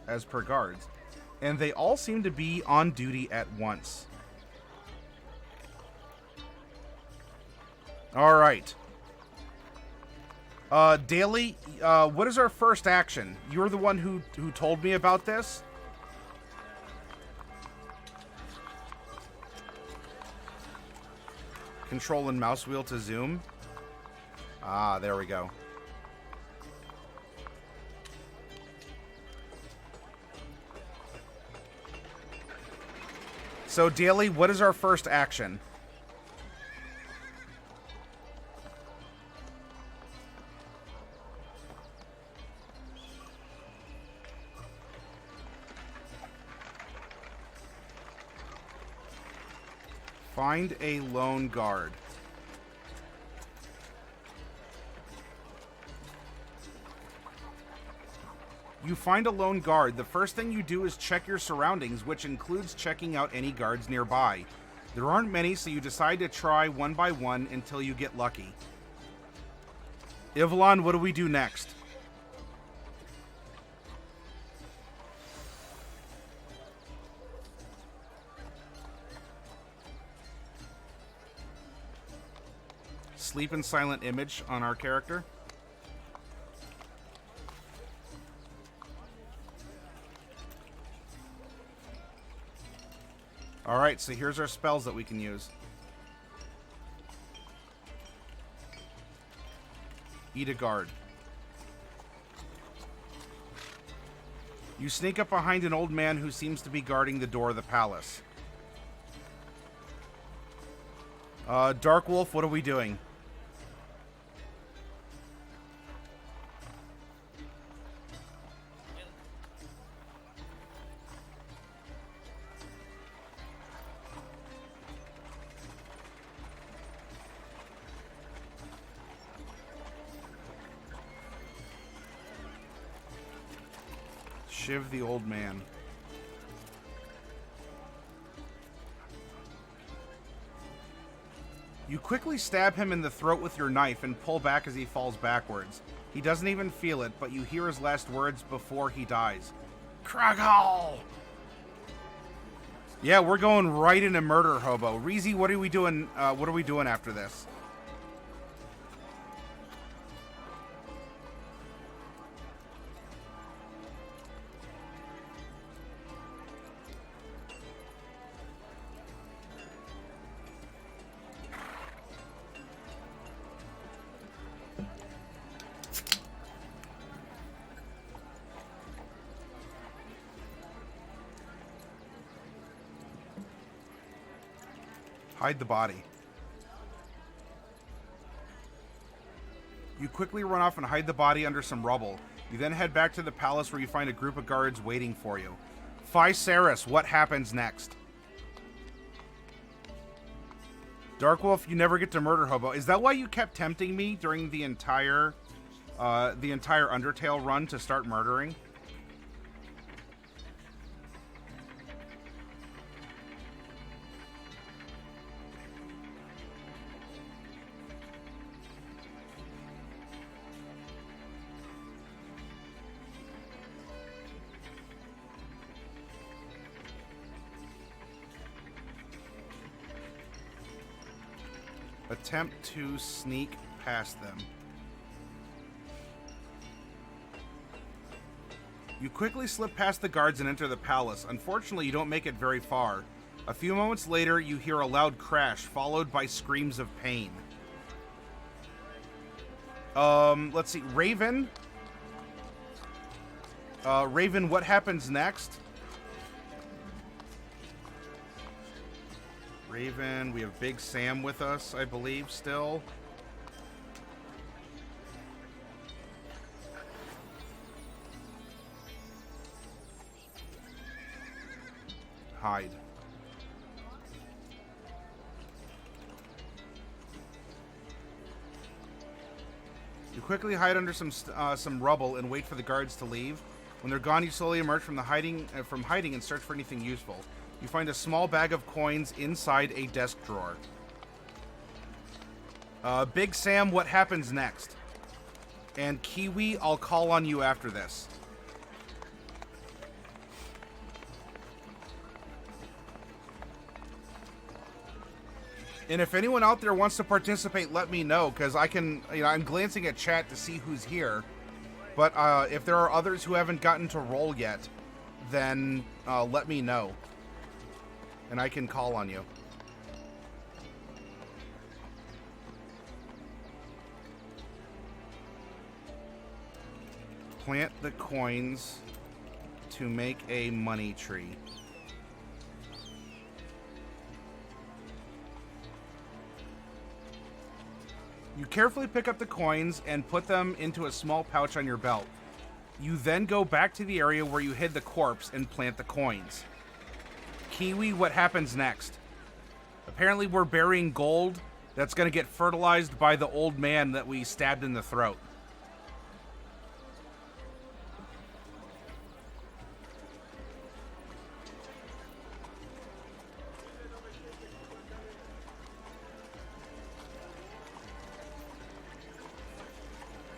as per guards. And they all seem to be on duty at once. All right. Daily, what is our first action? You're the one who told me about this? Control and mouse wheel to zoom. Ah, there we go. So, Daily, what is our first action? Find a lone guard. You find a lone guard. The first thing you do is check your surroundings, which includes checking out any guards nearby. There aren't many, so you decide to try one by one until you get lucky. Ivalon, what do we do next? Sleep in silent image on our character. Alright, so here's our spells that we can use. Eat a guard. You sneak up behind an old man who seems to be guarding the door of the palace. Dark Wolf, what are we doing? Shiv the old man. You quickly stab him in the throat with your knife and pull back as he falls backwards. He doesn't even feel it, but you hear his last words before he dies. Kra'gal! Yeah, we're going right into murder hobo. Reezy, what are we doing? What are we doing after this? Hide the body. You quickly run off and hide the body under some rubble. You then head back to the palace where you find a group of guards waiting for you. Physaris, what happens next? Darkwolf, you never get to murder hobo. Is that why you kept tempting me during the entire Undertale run to start murdering? Attempt to sneak past them. You quickly slip past the guards and enter the palace. Unfortunately, you don't make it very far. A few moments later, you hear a loud crash, followed by screams of pain. Let's see. Raven? Raven, what happens next? Raven, we have Big Sam with us, I believe, still. Hide. You quickly hide under some rubble and wait for the guards to leave. When they're gone, you slowly emerge from hiding and search for anything useful. You find a small bag of coins inside a desk drawer. Big Sam, what happens next? And Kiwi, I'll call on you after this. And if anyone out there wants to participate, let me know, because I can, I'm glancing at chat to see who's here. But if there are others who haven't gotten to roll yet, then let me know. And I can call on you. Plant the coins to make a money tree. You carefully pick up the coins and put them into a small pouch on your belt. You then go back to the area where you hid the corpse and plant the coins. Kiwi, what happens next? Apparently we're burying gold that's going to get fertilized by the old man that we stabbed in the throat.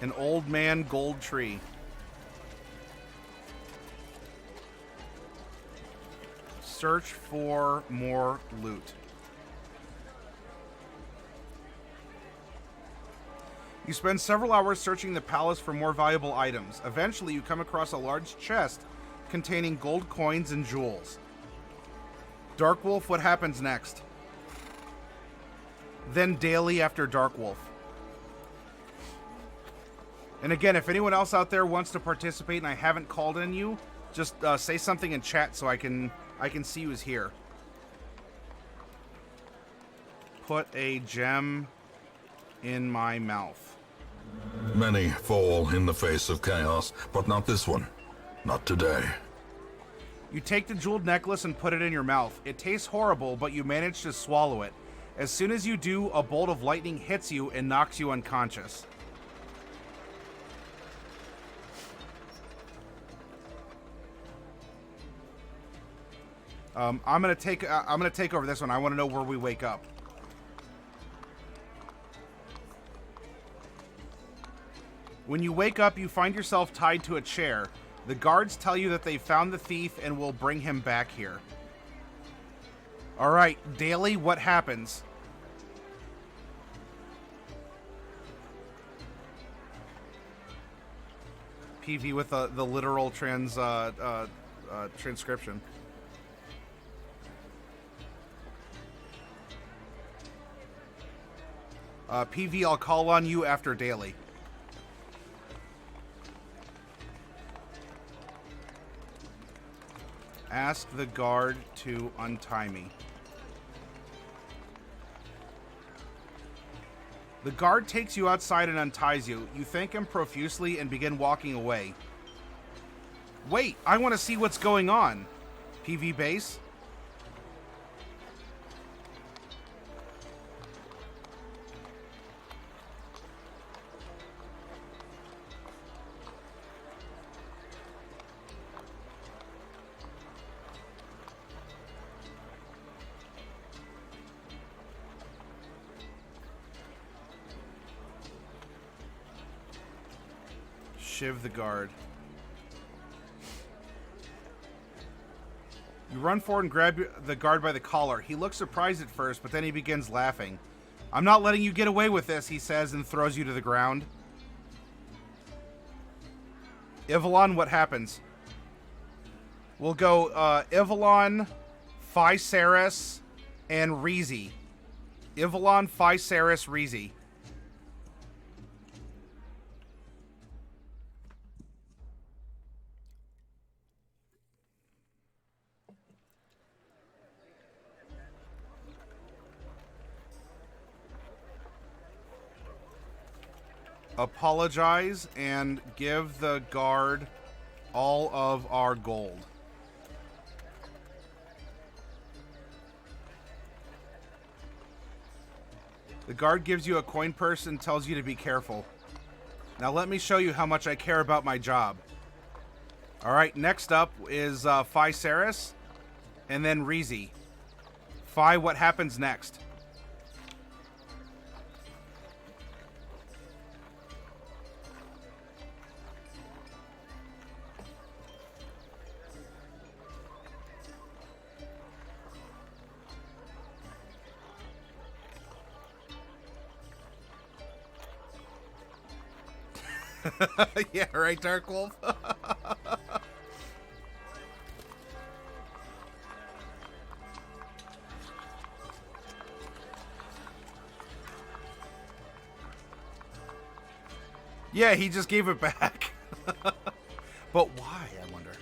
An old man gold tree. Search for more loot. You spend several hours searching the palace for more valuable items. Eventually, you come across a large chest containing gold coins and jewels. Dark Wolf, what happens next? Then daily after Dark Wolf. And again, if anyone else out there wants to participate and I haven't called in you, just say something in chat so I can see who's here. Put a gem in my mouth. Many fall in the face of chaos, but not this one. Not today. You take the jeweled necklace and put it in your mouth. It tastes horrible, but you manage to swallow it. As soon as you do, a bolt of lightning hits you and knocks you unconscious. I'm gonna take over this one. I want to know where we wake up. When you wake up, you find yourself tied to a chair. The guards tell you that they found the thief and will bring him back here. All right, daily, what happens? PV with the literal transcription. PV, I'll call on you after daily. Ask the guard to untie me. The guard takes you outside and unties you. You thank him profusely and begin walking away. Wait, I want to see what's going on. PV base. Shiv the guard. You run forward and grab the guard by the collar. He looks surprised at first, but then he begins laughing. I'm not letting you get away with this, he says, and throws you to the ground. Ivalon, what happens? We'll go Ivalon, Physaris, and Reezy. Ivalon, Physaris, Reezy. Apologize and give the guard all of our gold. The guard gives you a coin purse and tells you to be careful. Now let me show you how much I care about my job. Alright, next up is Physaris and then Reezy. Phy, what happens next? Yeah, right, Dark Wolf? Yeah, he just gave it back. But why, I wonder?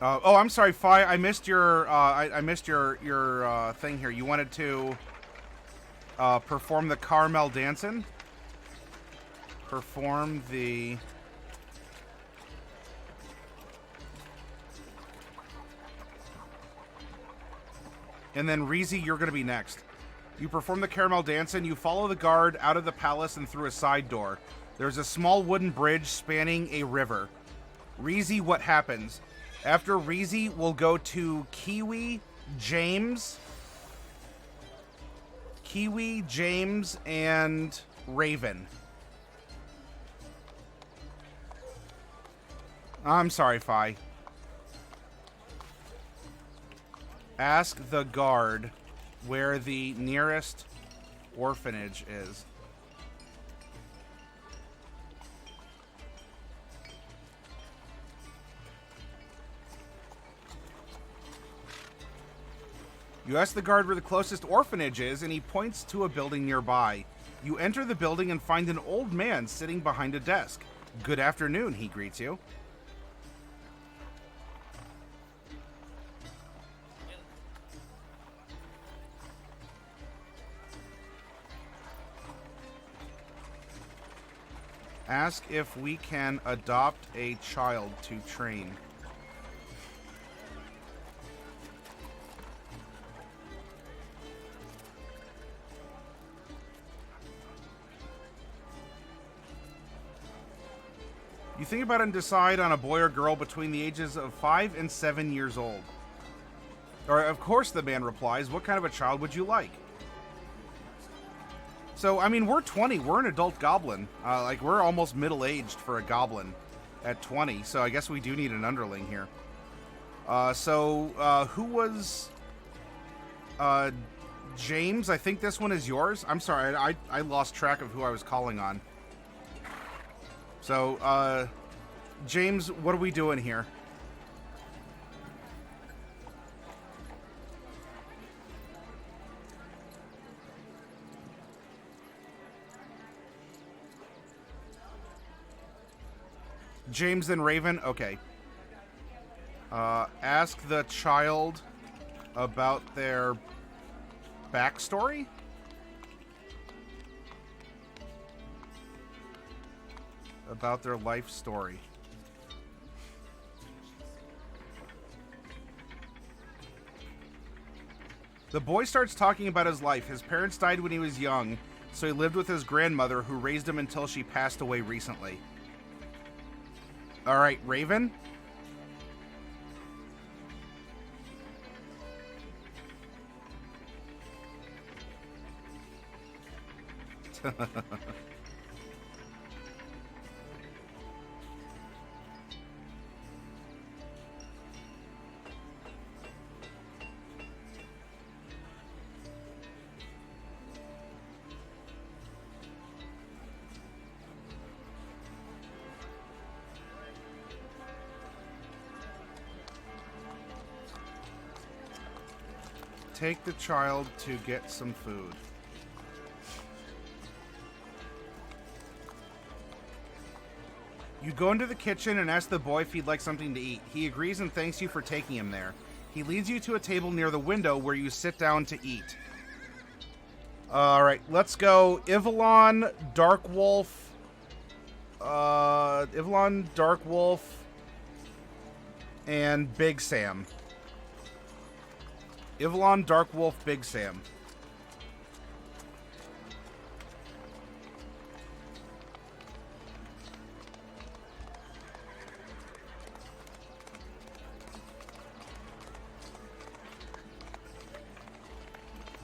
Oh, I'm sorry, Phi. I missed your I missed your thing here. You wanted to perform the Carmel dancing? Perform the And then Reezy, you're going to be next. You perform the caramel dance and you follow the guard out of the palace and through a side door. There's a small wooden bridge spanning a river. Reezy, what happens? After Reezy, we'll go to Kiwi, James, and Raven. I'm sorry, Fi. Ask the guard where the nearest orphanage is. You ask the guard where the closest orphanage is, and he points to a building nearby. You enter the building and find an old man sitting behind a desk. Good afternoon, he greets you. Ask if we can adopt a child to train. You think about it and decide on a boy or girl between the ages of 5 and 7 years old. Or, of course, the man replies, what kind of a child would you like? So, I mean, we're 20. We're an adult goblin. Like, we're almost middle-aged for a goblin at 20. So I guess we do need an underling here. Who was... James? I think this one is yours. I'm sorry. I lost track of who I was calling on. So, James, what are we doing here? James and Raven? Okay. Ask the child about their backstory? About their life story. The boy starts talking about his life. His parents died when he was young, so he lived with his grandmother, who raised him until she passed away recently. All right, Raven? Take the child to get some food. You go into the kitchen and ask the boy if he'd like something to eat. He agrees and thanks you for taking him there. He leads you to a table near the window where you sit down to eat. Alright, let's go. Ivalon, Darkwolf, and Big Sam. Ivalon, Darkwolf, Big Sam.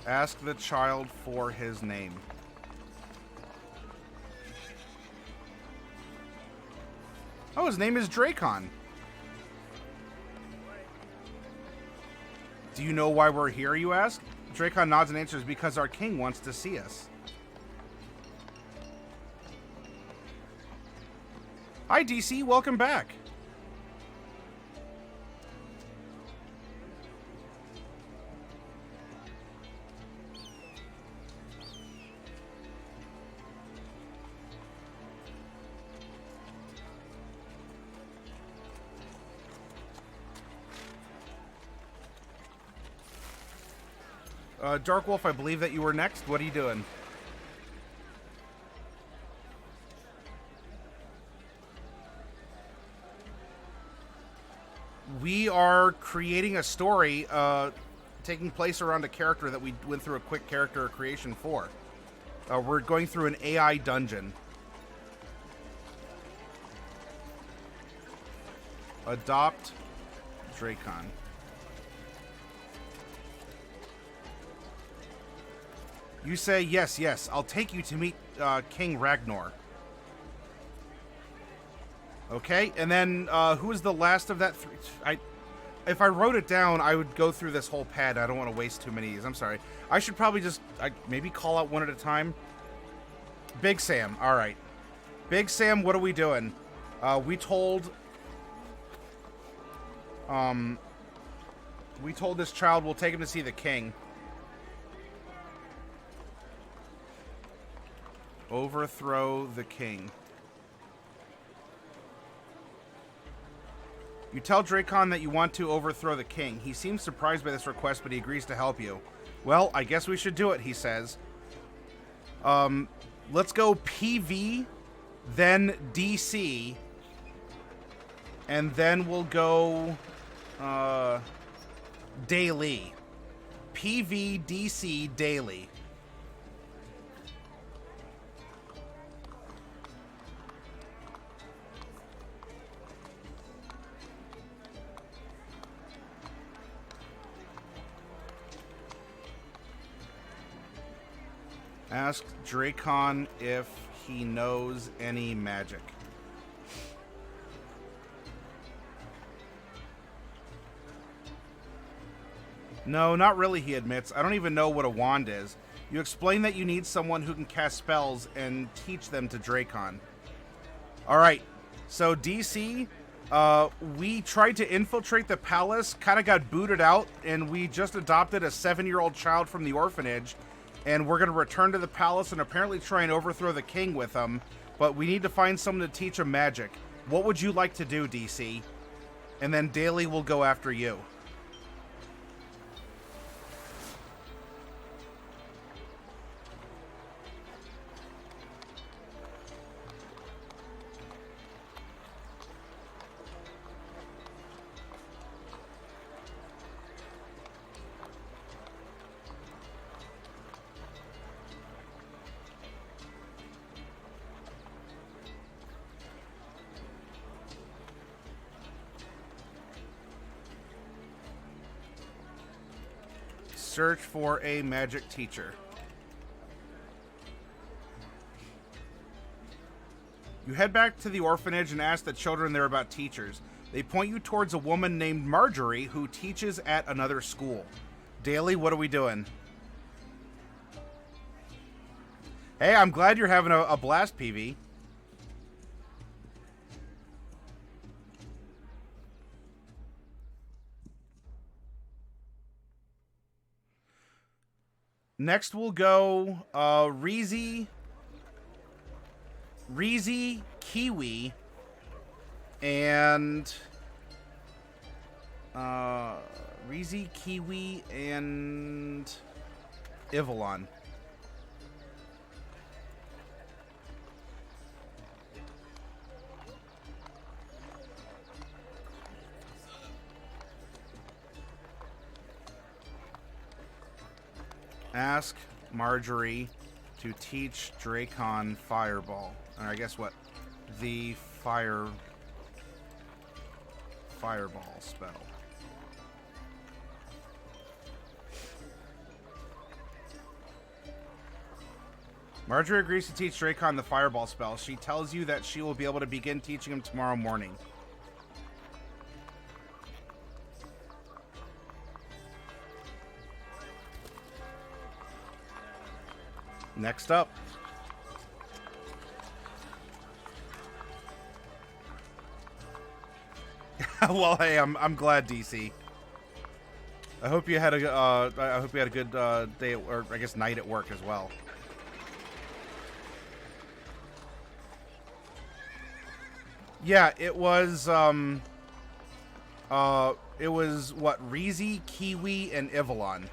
Ask the child for his name. Oh, his name is Dracon. Do you know why we're here, you ask? Dracon nods and answers, because our king wants to see us. Hi, DC. Welcome back. Darkwolf, I believe that you were next. What are you doing? We are creating a story taking place around a character that we went through a quick character creation for. We're going through an AI dungeon. Adopt Dracon. You say, yes, yes, I'll take you to meet King Ragnar. Okay, and then who is the last of that three? If I wrote it down, I would go through this whole pad. I don't want to waste too many of these. I'm sorry. I should probably just maybe call out one at a time. Big Sam. All right. Big Sam, what are we doing? We told this child we'll take him to see the king. Overthrow the king. You tell Dracon that you want to overthrow the king. He seems surprised by this request, but he agrees to help you. Well, I guess we should do it, he says. Let's go PV, then DC, and then we'll go daily. PV, DC, daily. Ask Dracon if he knows any magic. No, not really, he admits. I don't even know what a wand is. You explain that you need someone who can cast spells and teach them to Dracon. Alright, so DC, we tried to infiltrate the palace, kind of got booted out, and we just adopted a 7-year-old child from the orphanage. And we're going to return to the palace and apparently try and overthrow the king with him. But we need to find someone to teach him magic. What would you like to do, DC? And then Daily will go after you. Search for a magic teacher. You head back to the orphanage and ask the children there about teachers. They point you towards a woman named Marjorie who teaches at another school. Daily, what are we doing? Hey, I'm glad you're having a blast, PV. Next we'll go Reezy, Kiwi, and Reezy, Kiwi, and Ivalon. Ask Marjorie to teach Dracon Fireball. Or I guess what? The Fireball spell. Marjorie agrees to teach Dracon the Fireball spell. She tells you that she will be able to begin teaching him tomorrow morning. Next up. Well, hey, I'm glad, DC. I hope you had a good day or I guess night at work as well. Yeah, it was what, Reezy, Kiwi, and Ivalon.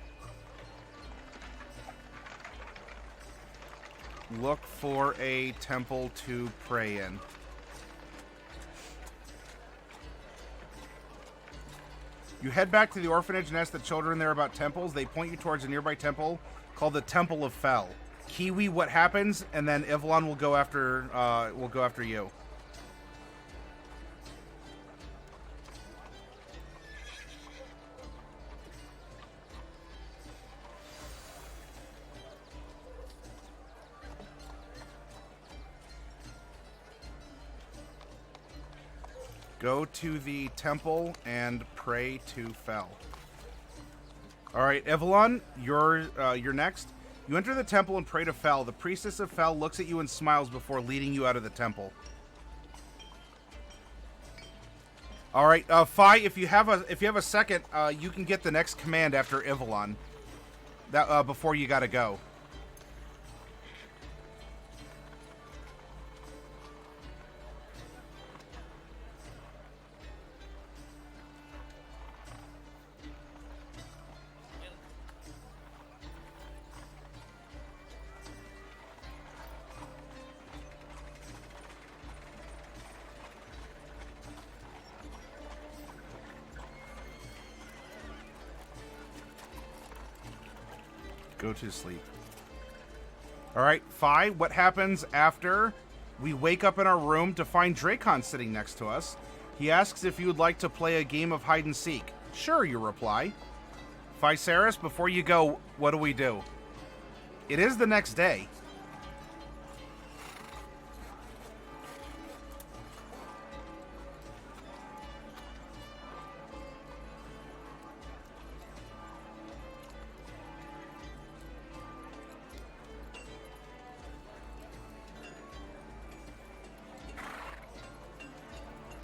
Look for a temple to pray in. You head back to the orphanage and ask the children there about temples. They point you towards a nearby temple called the Temple of Fel. Kiwi, what happens? And then Ivalon will go after you. Go to the temple and pray to Fel. All right, Evelyn, you're next. You enter the temple and pray to Fel. The priestess of Fel looks at you and smiles before leading you out of the temple. All right, Fi, if you have a second, you can get the next command after Evelyn. That before you gotta go. Go to sleep. All right, Fi, what happens after we wake up in our room to find Dracon sitting next to us? He asks if you would like to play a game of hide and seek. Sure, you reply. Fi Saris, before you go, what do we do? It is the next day.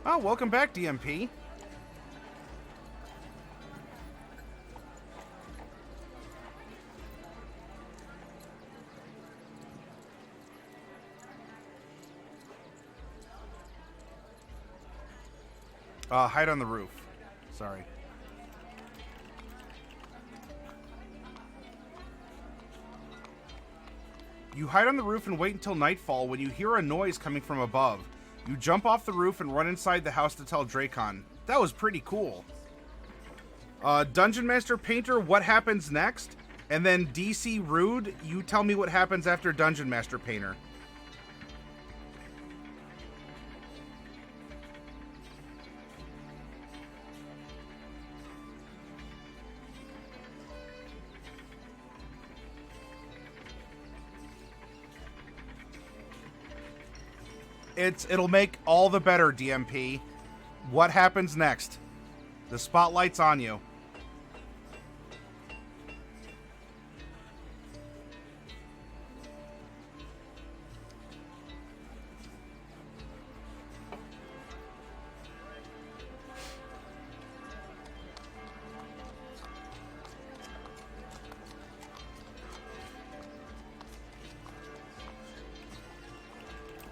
Oh, welcome back, DMP. Hide on the roof. Sorry. You hide on the roof and wait until nightfall when you hear a noise coming from above. You jump off the roof and run inside the house to tell Dracon. That was pretty cool. Dungeon Master Painter, what happens next? And then DC Rude, you tell me what happens after Dungeon Master Painter. It'll make all the better, DMP. What happens next? The spotlight's on you.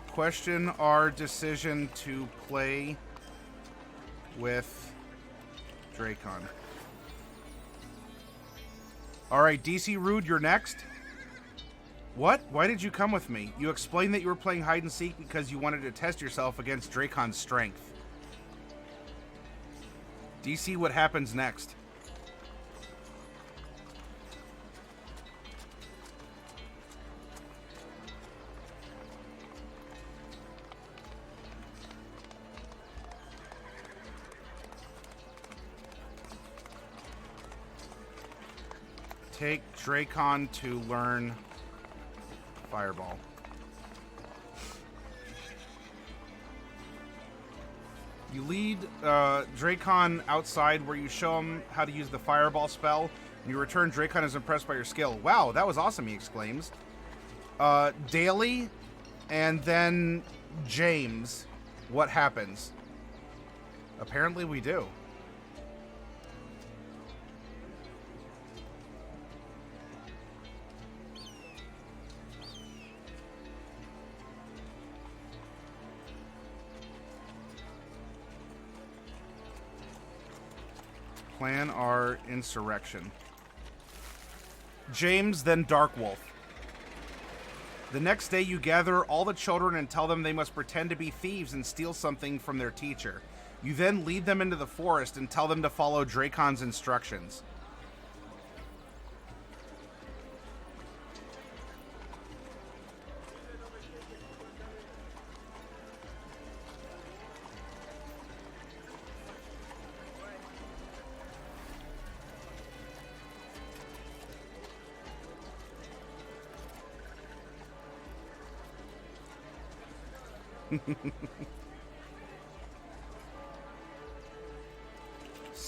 Question our decision to play with Dracon. Alright, DC Rude, you're next. What? Why did you come with me? You explained that you were playing hide and seek because you wanted to test yourself against Dracon's strength. DC, what happens next? Take Dracon to learn Fireball. You lead Dracon outside where you show him how to use the Fireball spell. And you return, Dracon is impressed by your skill. Wow, that was awesome, he exclaims. Daily, and then James, what happens? Apparently we do. Plan our insurrection. James, then Darkwolf. The next day you gather all the children and tell them they must pretend to be thieves and steal something from their teacher. You then lead them into the forest and tell them to follow Dracon's instructions.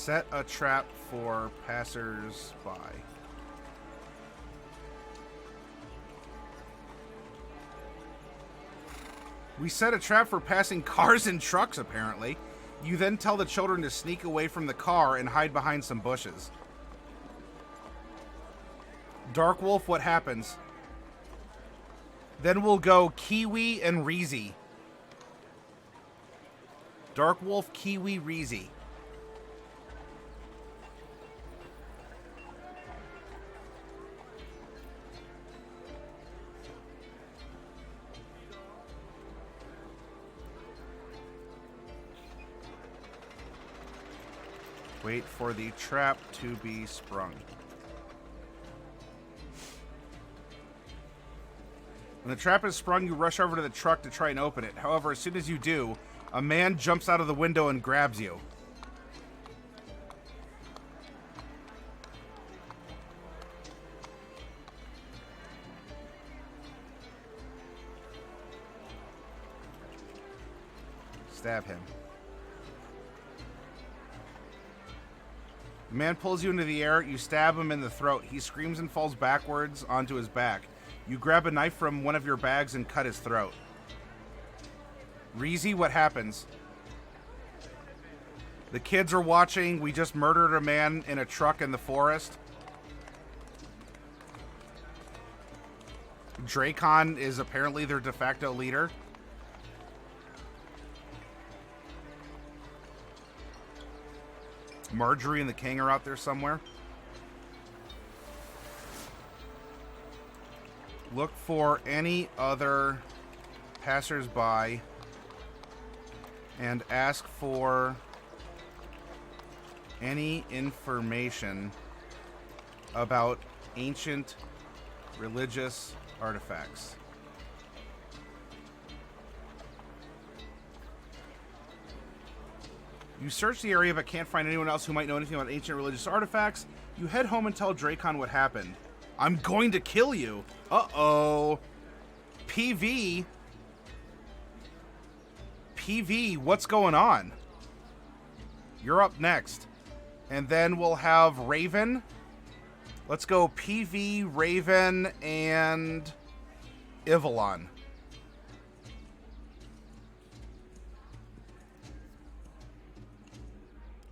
Set a trap for passers-by. We set a trap for passing cars and trucks, apparently. You then tell the children to sneak away from the car and hide behind some bushes. Dark Wolf, what happens? Then we'll go Kiwi and Reezy. Dark Wolf, Kiwi, Reezy. Wait for the trap to be sprung. When the trap is sprung, you rush over to the truck to try and open it. However, as soon as you do, a man jumps out of the window and grabs you. Stab him. The man pulls you into the air. You stab him in the throat. He screams and falls backwards onto his back. You grab a knife from one of your bags and cut his throat. Reezy, what happens? The kids are watching. We just murdered a man in a truck in the forest. Dracon is apparently their de facto leader. Marjorie and the king are out there somewhere. Look for any other passers-by and ask for any information about ancient religious artifacts. You search the area but can't find anyone else who might know anything about ancient religious artifacts. You head home and tell Dracon what happened. I'm going to kill you. Uh-oh. PV, what's going on? You're up next. And then we'll have Raven. Let's go PV, Raven, and Ivalon.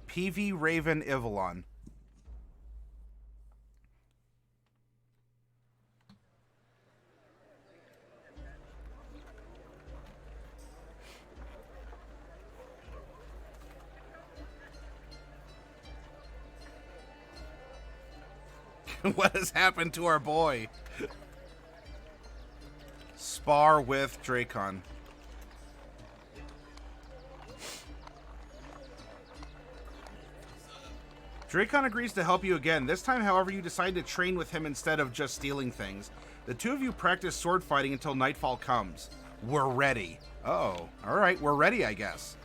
PV, Raven, Ivalon. What has happened to our boy? Spar with Dracon. Dracon agrees to help you again. This time, however, you decide to train with him instead of just stealing things. The two of you practice sword fighting until nightfall comes. We're ready. Uh-oh. All right, we're ready, I guess.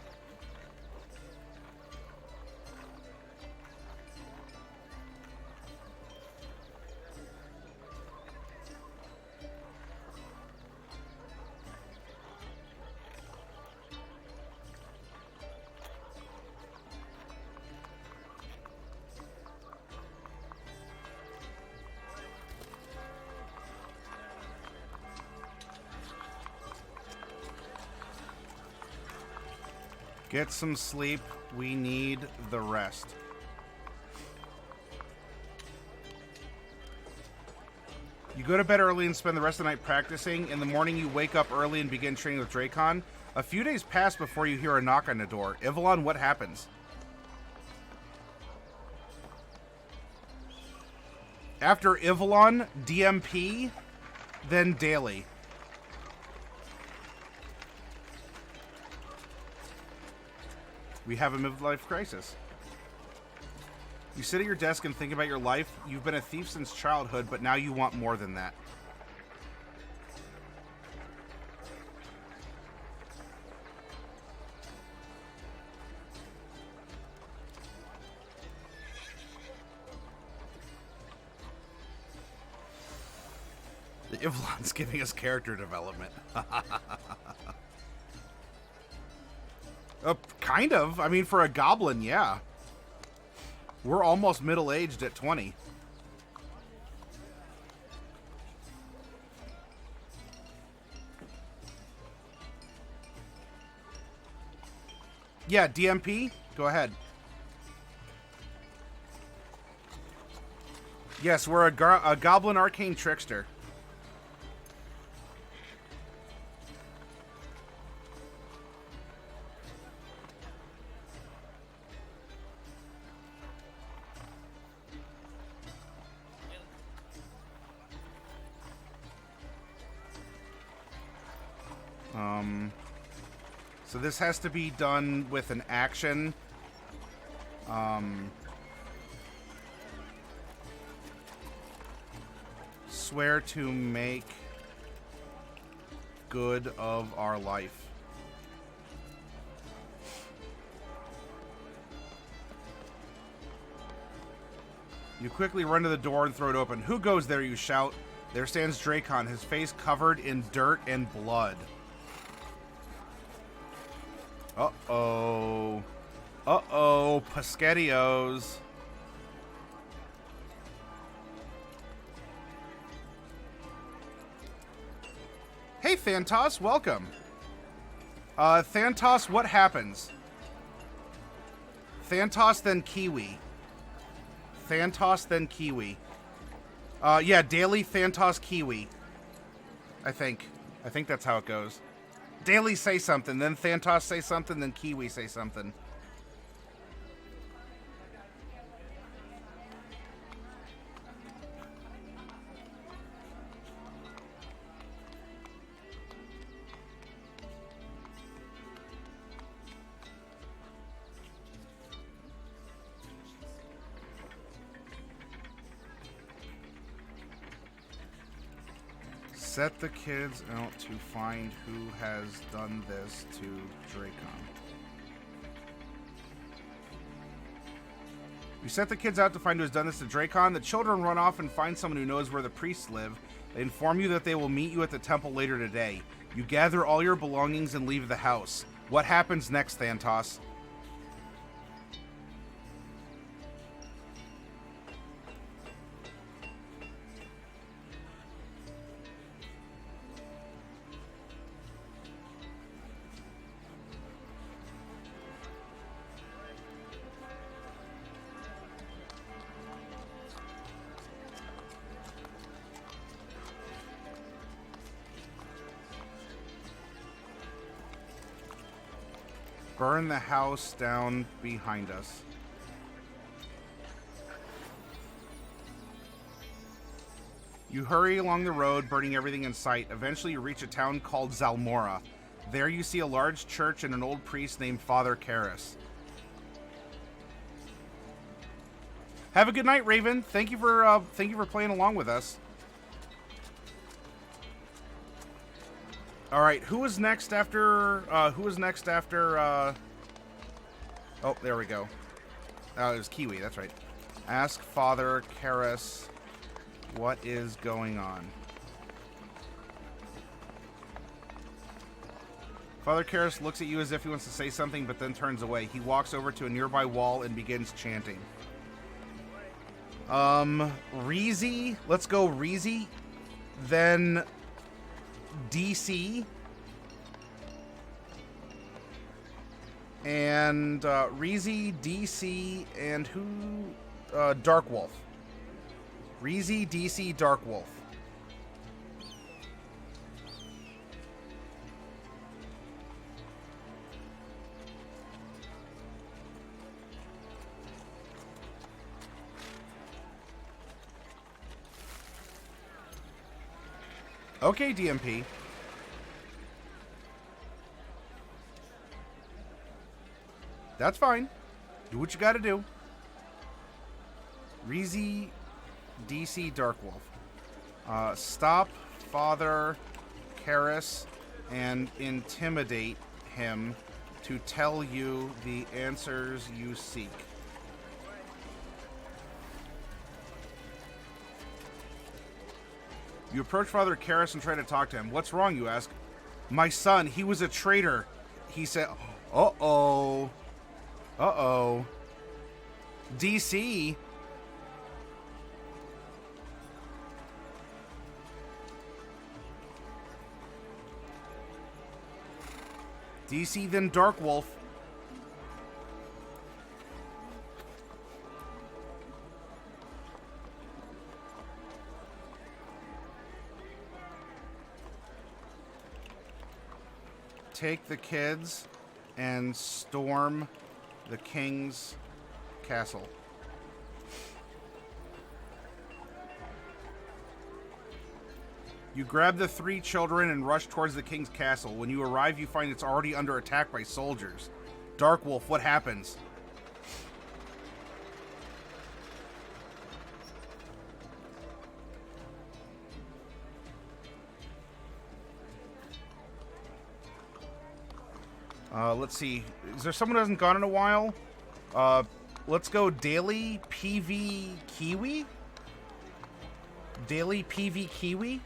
Get some sleep. We need the rest. You go to bed early and spend the rest of the night practicing. In the morning, you wake up early and begin training with Dracon. A few days pass before you hear a knock on the door. Ivalon, what happens? After Ivalon, DMP, then Daily. We have a midlife crisis. You sit at your desk and think about your life. You've been a thief since childhood, but now you want more than that. The Ivalon's giving us character development. Kind of. I mean, for a goblin, yeah. We're almost middle-aged at 20. Yeah, DMP, go ahead. Yes, we're a Goblin Arcane Trickster. So this has to be done with an action. Swear to make good of our life. You quickly run to the door and throw it open. Who goes there, you shout. There stands Dracon, his face covered in dirt and blood. Uh-oh. Uh-oh, Pescatios. Hey, Thantos, welcome. Thantos, what happens? Thantos, then Kiwi. Thantos, then Kiwi. Yeah, daily Thantos Kiwi. I think that's how it goes. Daily say something, then Thantos say something, then Kiwi say something. Set the kids out to find who has done this to Dracon. You set the kids out to find who has done this to Dracon. The children run off and find someone who knows where the priests live. They inform you that they will meet you at the temple later today. You gather all your belongings and leave the house. What happens next, Thantos? Burn the house down behind us. You hurry along the road, burning everything in sight. Eventually, you reach a town called Zalmora. There you see a large church and an old priest named Father Karras. Have a good night, Raven. Thank you for playing along with us. All right, who was next after? Oh, there we go. Oh, it was Kiwi. That's right. Ask Father Karras what is going on. Father Karras looks at you as if he wants to say something, but then turns away. He walks over to a nearby wall and begins chanting. Reezy. Let's go Reezy. Then DC. And Reezy, DC, and who? Darkwolf. Reezy, DC, Darkwolf. Okay, DMP. That's fine. Do what you gotta do. Reezy, DC, Darkwolf. Stop Father Karras and intimidate him to tell you the answers you seek. You approach Father Karras and try to talk to him. What's wrong, you ask? My son, he was a traitor. He said, uh-oh. Uh-oh. DC. DC, then Dark Wolf. Take the kids and storm the king's castle. You grab the 3 children and rush towards the king's castle. When you arrive, you find it's already under attack by soldiers. Dark Wolf, what happens? Let's see. Is there someone who hasn't gone in a while? Let's go Daily PV Kiwi? Daily PV Kiwi?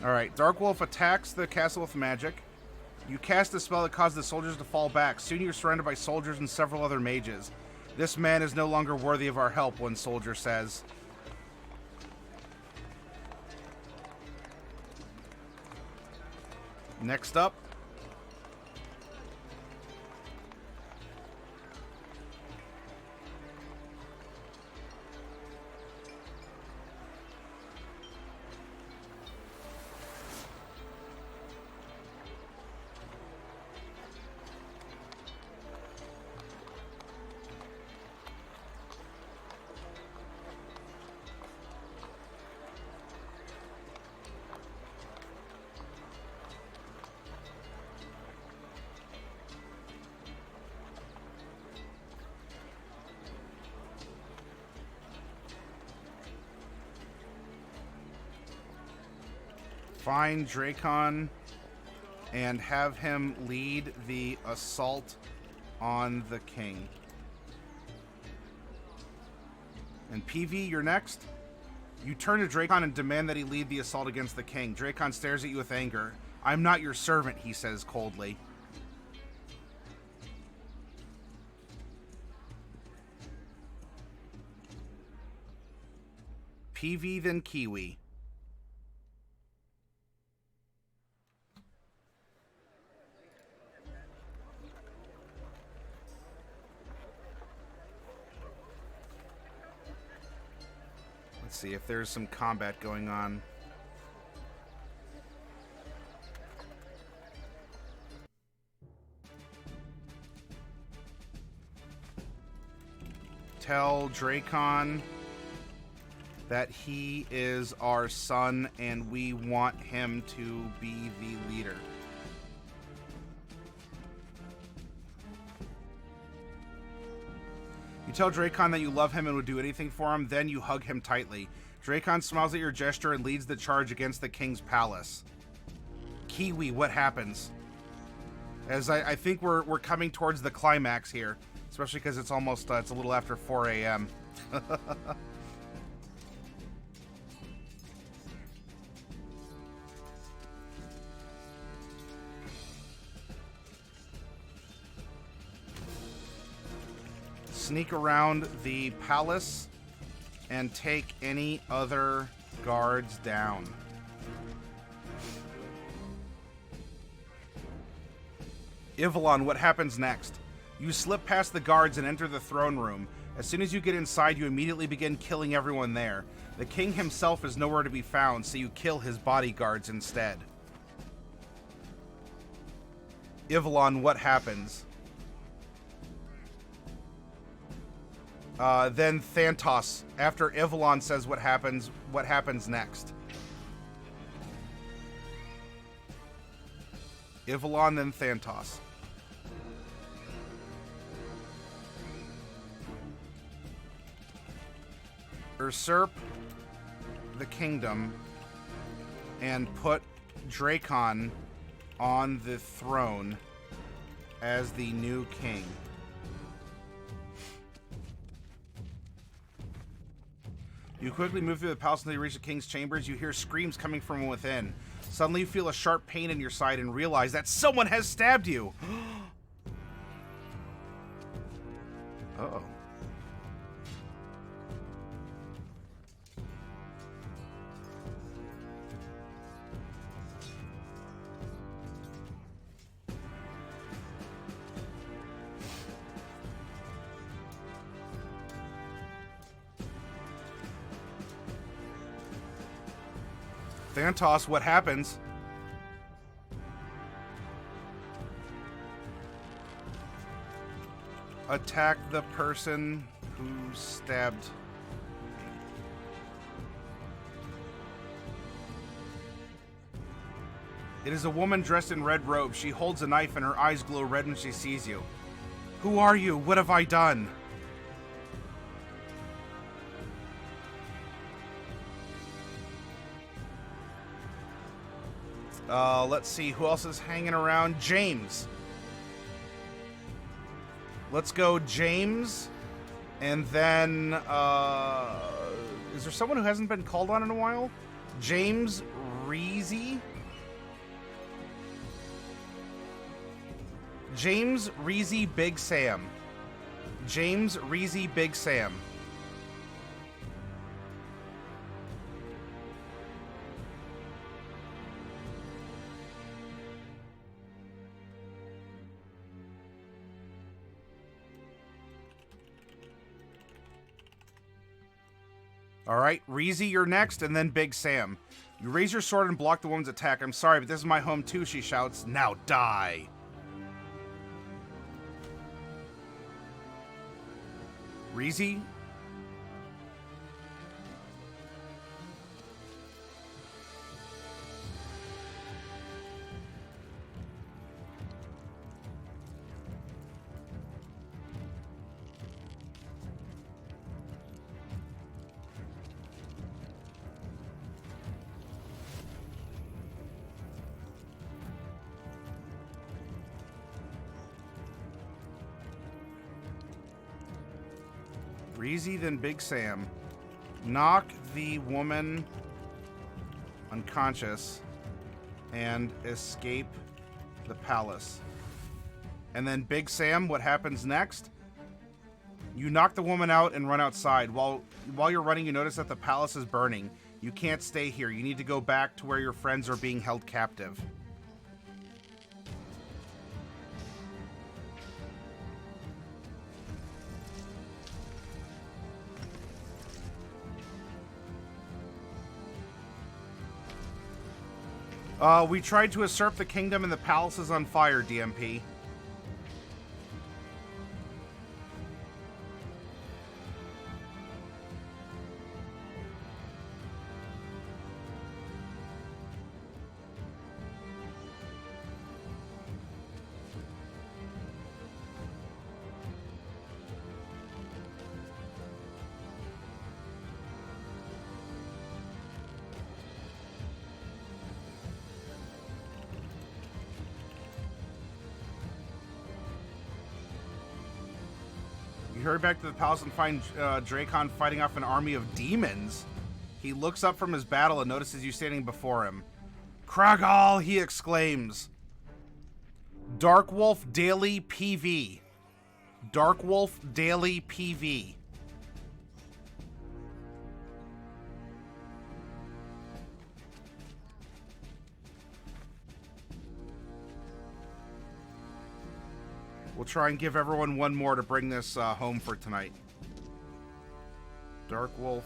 Alright, Dark Wolf attacks the castle with magic. You cast a spell that causes the soldiers to fall back. Soon you're surrounded by soldiers and several other mages. This man is no longer worthy of our help, one soldier says. Next up. Find Dracon and have him lead the assault on the king. And PV, you're next. You turn to Dracon and demand that he lead the assault against the king. Dracon stares at you with anger. I'm not your servant, he says coldly. PV, then Kiwi. Let's see if there's some combat going on. Tell Dracon that he is our son and we want him to be the leader. You tell Dracon that you love him and would do anything for him, then you hug him tightly. Dracon smiles at your gesture and leads the charge against the king's palace. Kiwi, what happens? As I think we're coming towards the climax here, especially because it's almost, it's a little after 4 a.m. Sneak around the palace and take any other guards down. Ivalon, what happens next? You slip past the guards and enter the throne room. As soon as you get inside, you immediately begin killing everyone there. The king himself is nowhere to be found, so you kill his bodyguards instead. Ivalon, what happens? Then Thantos. After Ivalon says what happens next? Ivalon, then Thantos. Usurp the kingdom and put Dracon on the throne as the new king. You quickly move through the palace until you reach the king's chambers. You hear screams coming from within. Suddenly you feel a sharp pain in your side and realize that someone has stabbed you. Uh-oh. Thantos, what happens? Attack the person who stabbed. It is a woman dressed in red robes. She holds a knife and her eyes glow red when she sees you. Who are you? What have I done? Let's see who else is hanging around. James. Let's go James. And then, is there someone who hasn't been called on in a while? James Reezy. James Reezy Big Sam. James Reezy Big Sam. Alright, Reezy, you're next, and then Big Sam. You raise your sword and block the woman's attack. I'm sorry, but this is my home too, she shouts. Now die. Reezy? Reezy, then Big Sam. Knock the woman unconscious and escape the palace. And then Big Sam, what happens next? You knock the woman out and run outside. While you're running, you notice that the palace is burning. You can't stay here. You need to go back to where your friends are being held captive. We tried to usurp the kingdom and the palace is on fire, DMP. Hurry back to the palace and find Dracon fighting off an army of demons. He looks up from his battle and notices you standing before him. Kra'gal, he exclaims. Darkwolf Daily PV. Darkwolf Daily PV. We'll try and give everyone one more to bring this home for tonight. Darkwolf.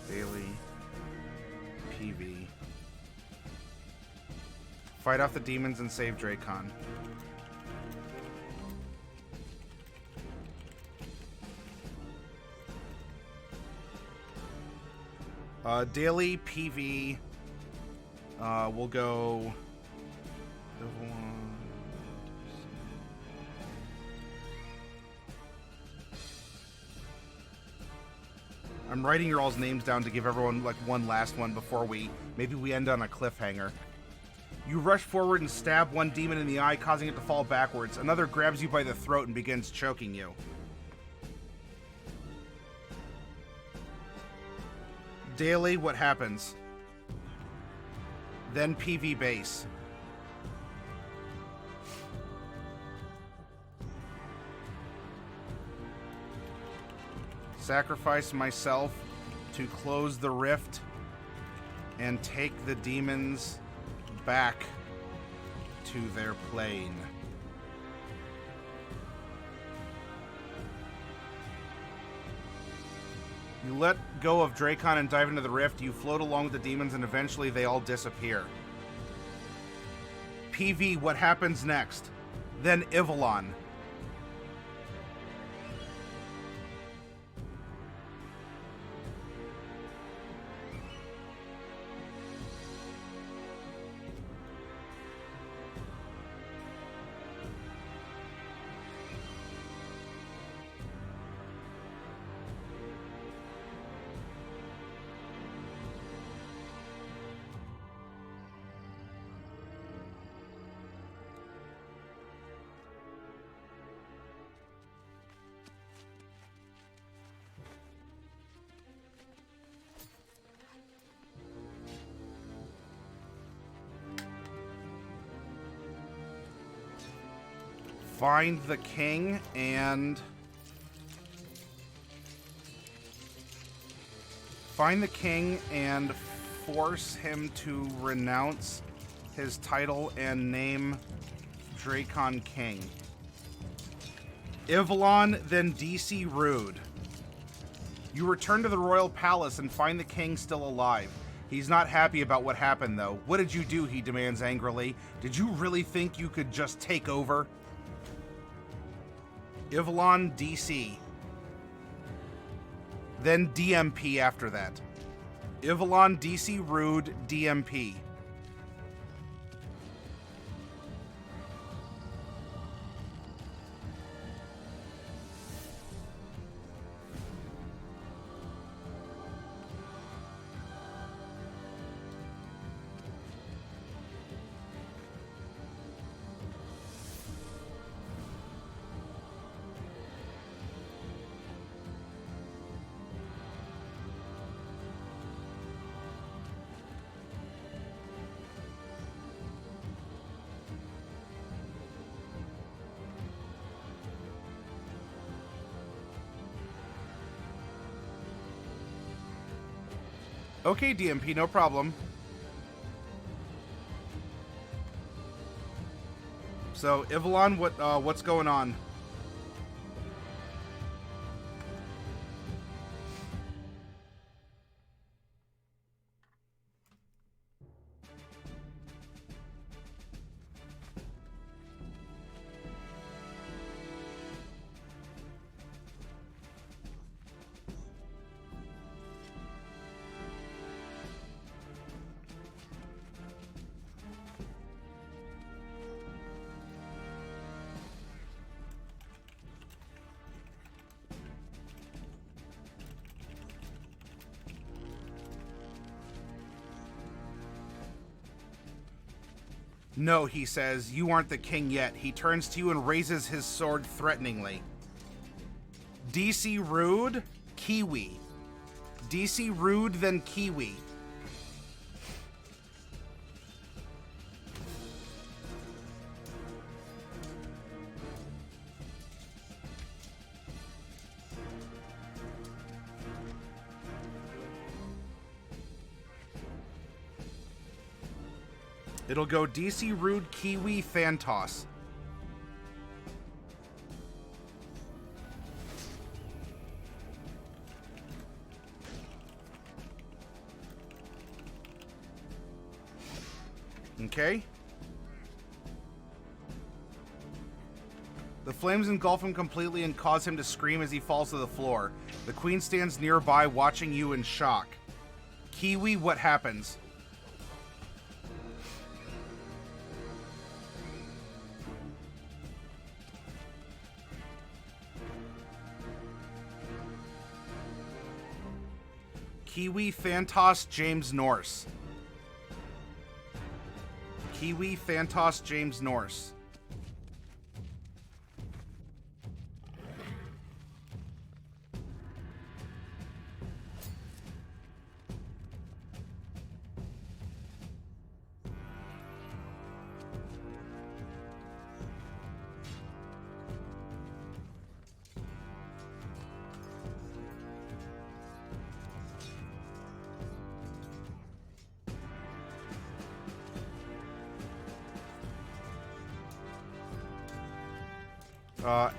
Daily. PV. Fight off the demons and save Dracon. Daily PV. We'll go. I'm writing your all's names down to give everyone like one last one before maybe we end on a cliffhanger. You rush forward and stab one demon in the eye, causing it to fall backwards. Another grabs you by the throat and begins choking you. Daily, what happens? Then PV base. Sacrifice myself to close the rift and take the demons back to their plane. You let go of Dracon and dive into the rift. You float along with the demons and eventually they all disappear. PV, what happens next? Then Ivalon. Find the king and... Find the king and force him to renounce his title and name Dracon King. Ivalon, then DC Rude. You return to the royal palace and find the king still alive. He's not happy about what happened, though. What did you do? He demands angrily. Did you really think you could just take over? Ivalon, DC. Then DMP after that. Ivalon, DC Rude, DMP. Okay, DMP, no problem. So, Ivalon, what's going on? No, he says, you aren't the king yet. He turns to you and raises his sword threateningly. DC Rude, Kiwi. DC Rude, then Kiwi. It'll go DC Rude, Kiwi, Phantos. Okay. The flames engulf him completely and cause him to scream as he falls to the floor. The queen stands nearby, watching you in shock. Kiwi, what happens? Kiwi, Phantos, James Norse. Kiwi, Phantos, James Norse.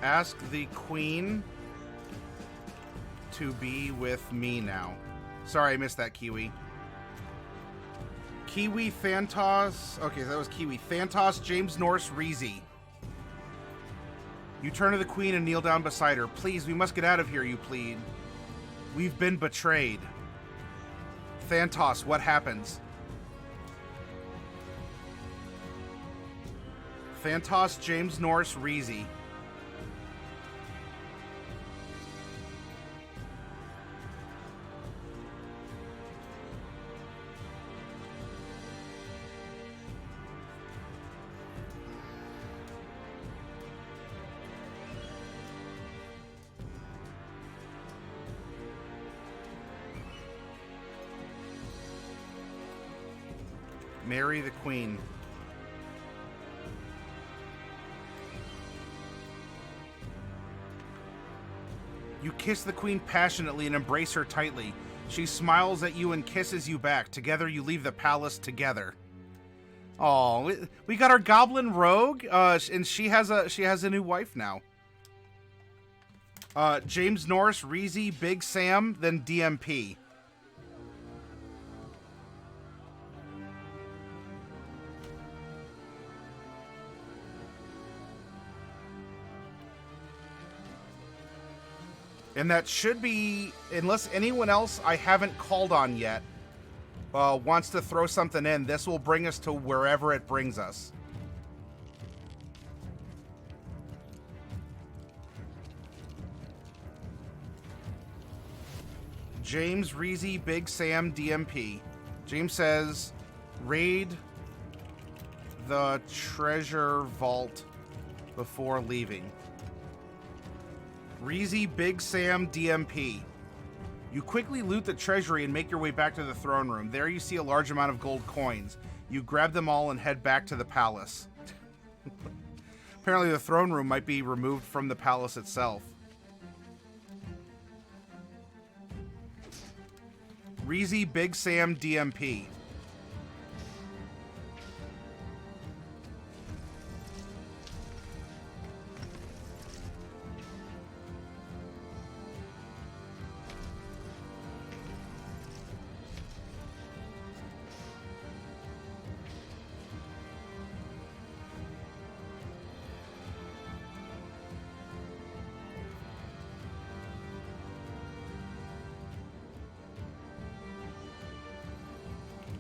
Ask the queen to be with me now. Sorry, I missed that, Kiwi. Kiwi, Phantos. Okay, so that was Kiwi. Phantos, James Norse, Reezy. You turn to the queen and kneel down beside her. Please, we must get out of here, you plead. We've been betrayed. Phantos, what happens? Phantos, James Norse, Reezy. Marry the queen. You kiss the queen passionately and embrace her tightly. She smiles at you and kisses you back. Together you leave the palace together. Oh, we got our goblin rogue, and she has a new wife now. James Norse, Reezy, Big Sam, then DMP. And that should be, unless anyone else I haven't called on yet wants to throw something in, this will bring us to wherever it brings us. James, Reezy, Big Sam, DMP. James says, raid the treasure vault before leaving. Reezy, Big Sam, DMP. You quickly loot the treasury and make your way back to the throne room. There you see a large amount of gold coins. You grab them all and head back to the palace. Apparently the throne room might be removed from the palace itself. Reezy, Big Sam, DMP.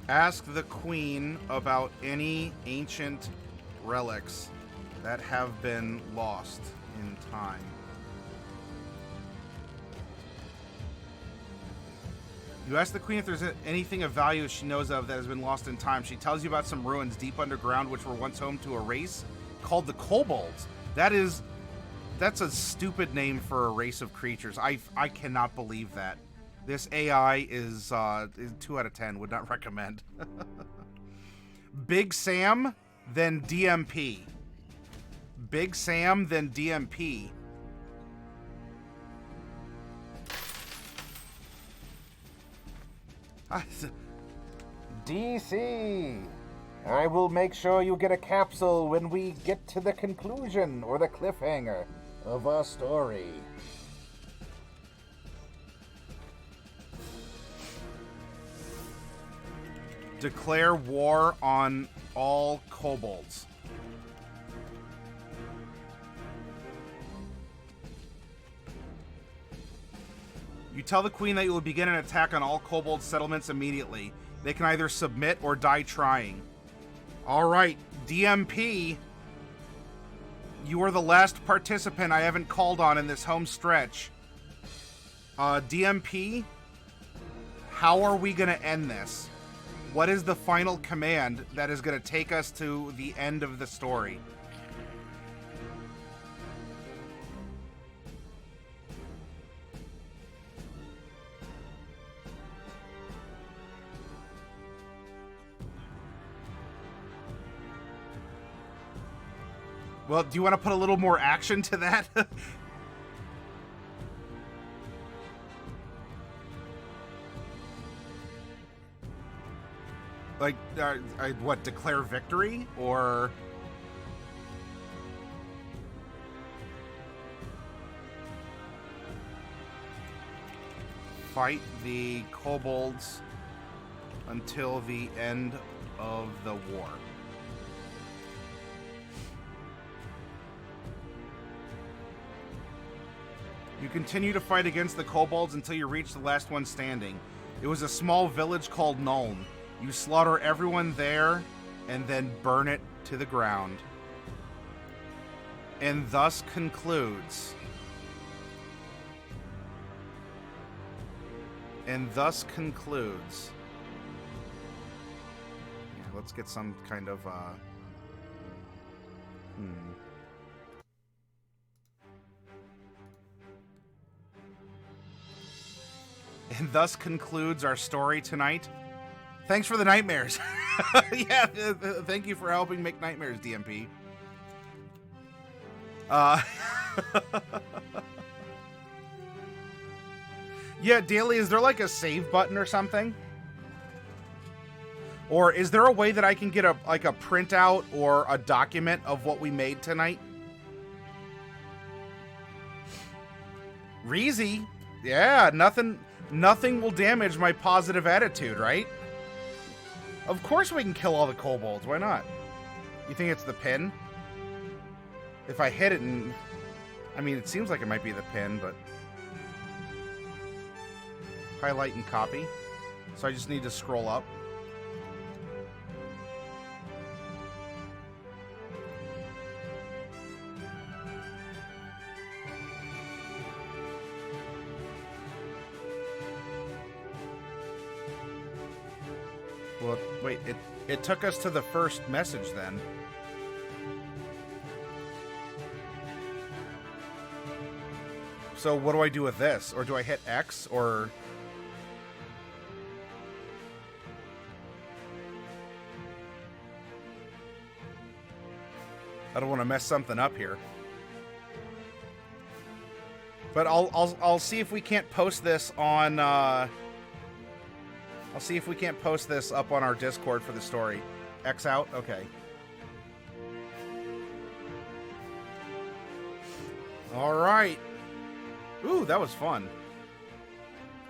Ask the queen about any ancient relics that have been lost in time. You ask the queen if there's anything of value she knows of that has been lost in time. She tells you about some ruins deep underground which were once home to a race called the kobolds. That's a stupid name for a race of creatures. I cannot believe that. This AI is 2 out of 10. Would not recommend. Big Sam, then DMP. Big Sam, then DMP. DC, I will make sure you get a capsule when we get to the conclusion or the cliffhanger of our story. Declare war on all kobolds. You tell the queen that you will begin an attack on all kobold settlements immediately. They can either submit or die trying. Alright, DMP. You are the last participant I haven't called on in this home stretch. DMP, how are we going to end this? What is the final command that is going to take us to the end of the story? Well, do you want to put a little more action to that? Like, what, declare victory? Or... fight the kobolds until the end of the war. You continue to fight against the kobolds until you reach the last one standing. It was a small village called Nuln. You slaughter everyone there and then burn it to the ground. And thus concludes. Yeah, let's get some kind of And thus concludes our story tonight. Thanks for the nightmares. Yeah, thank you for helping make nightmares, DMP. Yeah, Daily, is there like a save button or something? Or is there a way that I can get a printout or a document of what we made tonight? Reezy. Yeah, nothing will damage my positive attitude, right? Of course we can kill all the kobolds. Why not? You think it's the pin? If I hit it and... I mean, it seems like it might be the pin, but... highlight and copy. So I just need to scroll up. Well, wait, it took us to the first message then. So what do I do with this? Or do I hit X, or... I don't want to mess something up here. But I'll see if we can't post this on, I'll see if we can't post this up on our Discord for the story. X out? Okay. Alright. Ooh, that was fun.